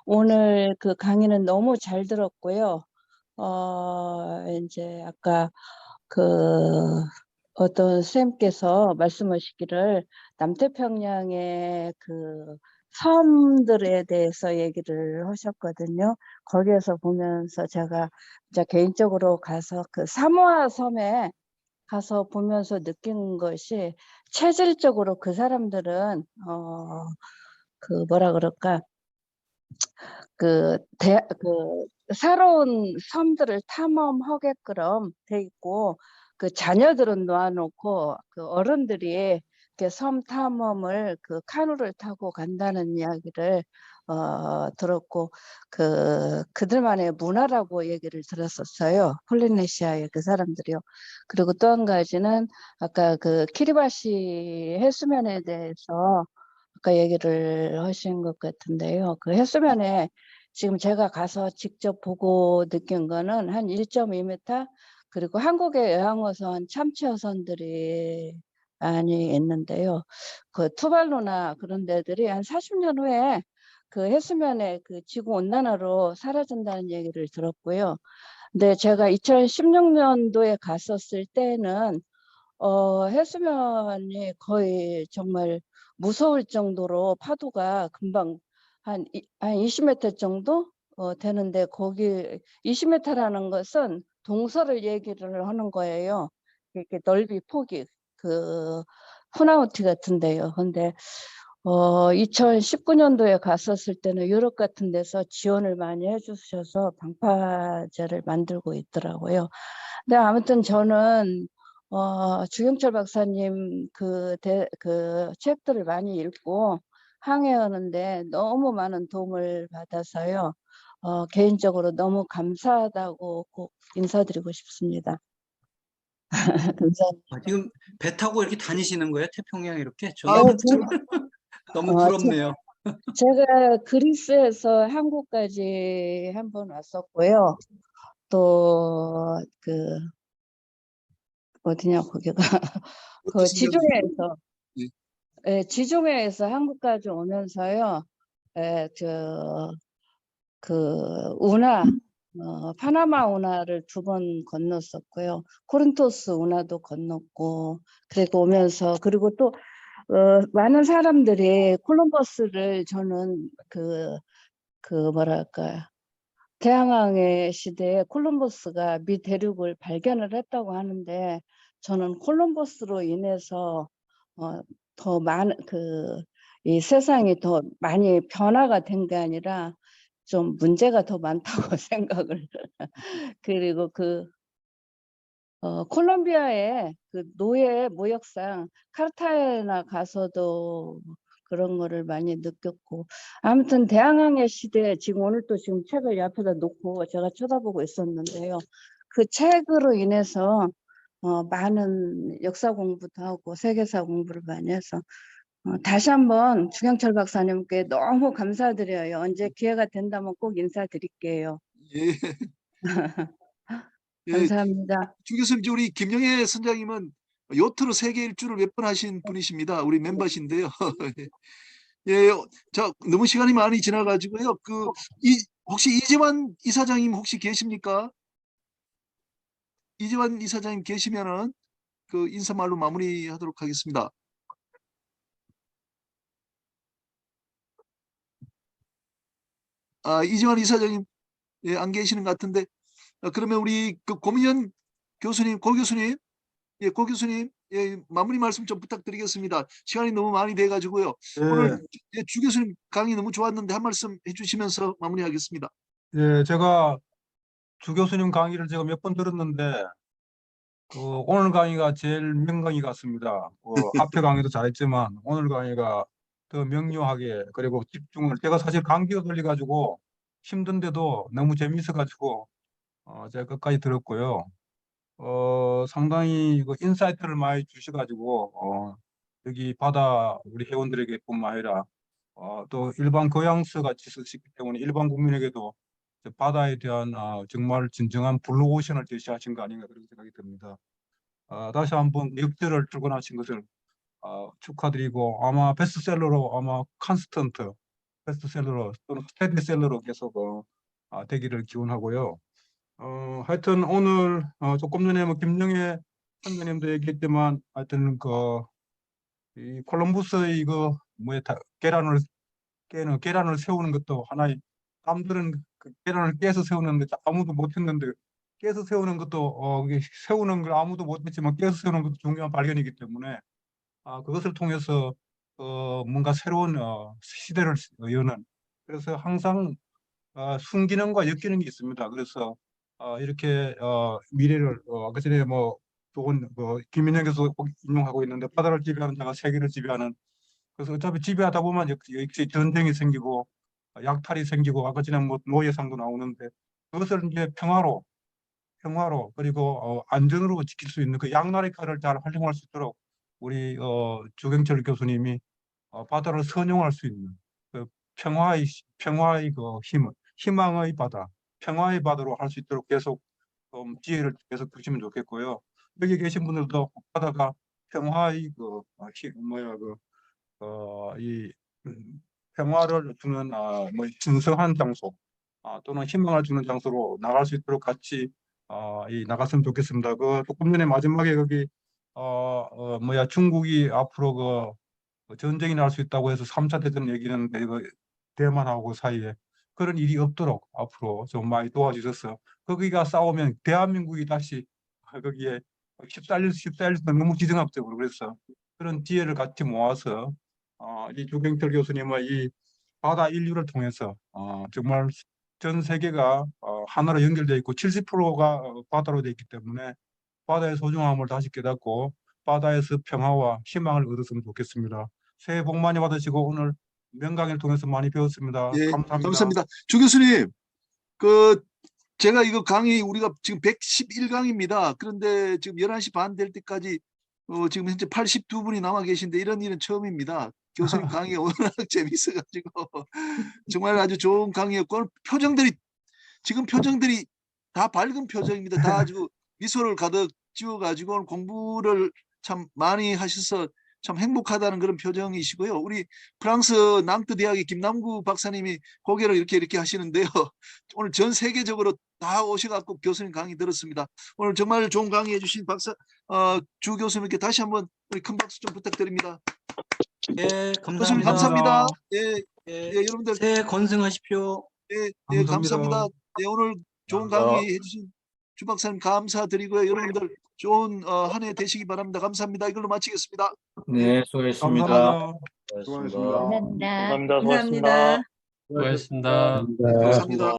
오늘 그 강의는 너무 잘 들었고요. 이제 아까 어떤 선생님께서 말씀하시기를 남태평양의 그 섬들에 대해서 얘기를 하셨거든요. 거기에서 보면서 제가 이제 개인적으로 가서 그 사모아 섬에 가서 보면서 느낀 것이 체질적으로 그 사람들은 그 뭐라 그럴까 그 새로운 섬들을 탐험하게끔 돼 있고 그 자녀들은 놓아놓고 그 어른들이 이렇게 섬 탐험을 그 카누를 타고 간다는 이야기를 들었고 그들만의 문화라고 얘기를 들었었어요. 폴리네시아의 그 사람들이요. 그리고 또 한 가지는 아까 그 키리바시 해수면에 대해서 아까 얘기를 하신 것 같은데요. 그 해수면에 지금 제가 가서 직접 보고 느낀 거는 한 1.2m, 그리고 한국의 외항어선 참치어선들이 많이 있는데요. 그 투발루나 그런 데들이 한 40년 후에 그 해수면에 그 지구 온난화로 사라진다는 얘기를 들었고요. 근데 제가 2016년도에 갔었을 때는 해수면이 거의 정말 무서울 정도로 파도가 금방 한 20m 정도 되는데, 거기 20m라는 것은 동서를 얘기를 하는 거예요. 이렇게 넓이 폭이 그 후나우티 같은데요. 근데 2019년도에 갔었을 때는 유럽 같은 데서 지원을 많이 해주셔서 방파제를 만들고 있더라고요. 근데 아무튼 저는 주경철 박사님 그 책들을 많이 읽고 항해하는데 너무 많은 도움을 받아서요. 개인적으로 너무 감사하다고 꼭 인사드리고 싶습니다. 감사합니다. 지금 배 타고 이렇게 다니시는 거예요? 태평양 이렇게? 아, 너무 부럽네요. 제가 그리스에서 한국까지 한번 왔었고요. 또 그 어디냐 거기가 그 어떠신 지중해에서 예. 지중해에서 한국까지 오면서요. 운하 파나마 운하를 2번 건넜었고요. 코린토스 운하도 건넜고, 그리고 오면서 그리고 또 많은 사람들이 콜럼버스를, 저는 뭐랄까, 대항해 시대에 콜럼버스가 미 대륙을 발견을 했다고 하는데, 저는 콜럼버스로 인해서 더 많은 이 세상이 더 많이 변화가 된 게 아니라 좀 문제가 더 많다고 생각을. 그리고 콜롬비아의 그 노예 모욕상 카르타헤나 가서도 그런 거를 많이 느꼈고, 아무튼 대항해 시대, 지금 오늘 또 지금 책을 옆에다 놓고 제가 쳐다보고 있었는데요. 그 책으로 인해서 많은 역사 공부도 하고 세계사 공부를 많이 해서 다시 한번 주경철 박사님께 너무 감사드려요. 언제 기회가 된다면 꼭 인사드릴게요. 예. 예. 감사합니다. 주 교수님, 우리 김영애 선장님은 요트로 세계 일주를 몇 번 하신 분이십니다. 우리 멤버신데요. 예, 자, 너무 시간이 많이 지나가지고요. 혹시 이재환 이사장님 혹시 계십니까? 이재환 이사장님 계시면은 그 인사말로 마무리하도록 하겠습니다. 이재환 이사장님, 예, 안 계시는 것 같은데, 그러면 우리 그 고민현 교수님, 고 교수님, 예, 고 교수님, 예, 마무리 말씀 좀 부탁드리겠습니다. 시간이 너무 많이 돼가지고요. 오늘 주 교수님 강의 너무 좋았는데 한 말씀 해주시면서 마무리하겠습니다. 예, 제가 주 교수님 강의를 제가 몇 번 들었는데 오늘 강의가 제일 명강의 같습니다. 앞에 강의도 잘했지만 오늘 강의가 더 명료하게, 그리고 집중을, 제가 사실 감기가 걸려가지고 힘든데도 너무 재미있어가지고 제가 끝까지 들었고요. 상당히 인사이트를 많이 주셔가지고 여기 바다 우리 회원들에게뿐만 아니라 또 일반 교양서 같이 쓰시기 때문에 일반 국민에게도 바다에 대한 정말 진정한 블루오션을 제시하신 거 아닌가 그런 생각이 듭니다. 다시 한번 역대를 출근하신 것을 축하드리고, 아마 베스트셀러로, 아마 컨스턴트 베스트셀러로 또는 스테디셀러로 계속 되기를 기원하고요. 하여튼 오늘 조금 전에 김영애 선생님도 얘기했지만, 하여튼 이 콜럼부스의 계란을 세우는 것도 하나의, 남들은 그 계란을 깨서 세우는데 아무도 못했는데, 깨서 세우는 것도 세우는 걸 아무도 못했지만 깨서 세우는 것도 중요한 발견이기 때문에 그것을 통해서 뭔가 새로운 시대를 여는, 그래서 항상 순기능과 역기능이 있습니다. 그래서 이렇게 미래를 아까 전에 좋은 김민영 교수 인용하고 있는데, 바다를 지배하는 자가 세계를 지배하는, 그래서 어차피 지배하다 보면 역시 전쟁이 생기고 약탈이 생기고 아까 전에 뭐 노예상도 나오는데 그것을 이제 평화로 그리고 안전으로 지킬 수 있는 그 양날의 칼을 잘 활용할 수 있도록 우리 주경철 교수님이 바다를 선용할 수 있는 그 평화의 그 희망의 바다, 평화의 바다로 할 수 있도록 계속 지혜를 계속 주시면 좋겠고요. 여기 계신 분들도 바다가 평화의 이 평화를 주는 뭐 신성한 장소 또는 희망을 주는 장소로 나갈 수 있도록 같이 나갔으면 좋겠습니다. 그 조금 전에 마지막에 거기 중국이 앞으로 그 전쟁이 날 수 있다고 해서 3차 대전 얘기는 대만하고 사이에 그런 일이 없도록 앞으로 좀 많이 도와주셔서 거기가 싸우면 대한민국이 다시 거기에 휩쓸릴 수 너무 지정학적으로 그래서 그런 지혜를 같이 모아서 이 주경철 교수님의 이 바다 인류를 통해서 정말 전 세계가 하나로 연결되어 있고 70%가 바다로 되어 있기 때문에 바다의 소중함을 다시 깨닫고 바다에서 평화와 희망을 얻었으면 좋겠습니다. 새해 복 많이 받으시고 오늘 명강의를 통해서 많이 배웠습니다. 예, 감사합니다. 감사합니다. 주 교수님, 그 제가 이거 강의 우리가 지금 111강입니다. 그런데 지금 11시 반 될 때까지 지금 현재 82분이 남아 계신데 이런 일은 처음입니다. 교수님 강의 워낙 재밌어가지고 정말 아주 좋은 강의였고 지금 표정들이 다 밝은 표정입니다. 다 아주 미소를 가득 지워가지고 오늘 공부를 참 많이 하셔서 참 행복하다는 그런 표정이시고요. 우리 프랑스 낭트 대학의 김남구 박사님이 고개를 이렇게 하시는데요. 오늘 전 세계적으로 다 오셔갖고 교수님 강의 들었습니다. 오늘 정말 좋은 강의 해주신 주 교수님께 다시 한번 우리 큰 박수 좀 부탁드립니다. 예, 교수님 감사합니다. 감사합니다. 예, 예, 여러분들 새해 건승하십시오. 네, 감사합니다. 네, 오늘 좋은 강의 해주신 주 박사님 감사드리고요. 여러분들 좋은 한 해 되시기 바랍니다. 감사합니다. 이걸로 마치겠습니다. 네, 수고했습니다. 감사합니다. 수고하셨습니다. 감사합니다. 감사합니다. 감사합니다. 수고하셨습니다. 감사합니다.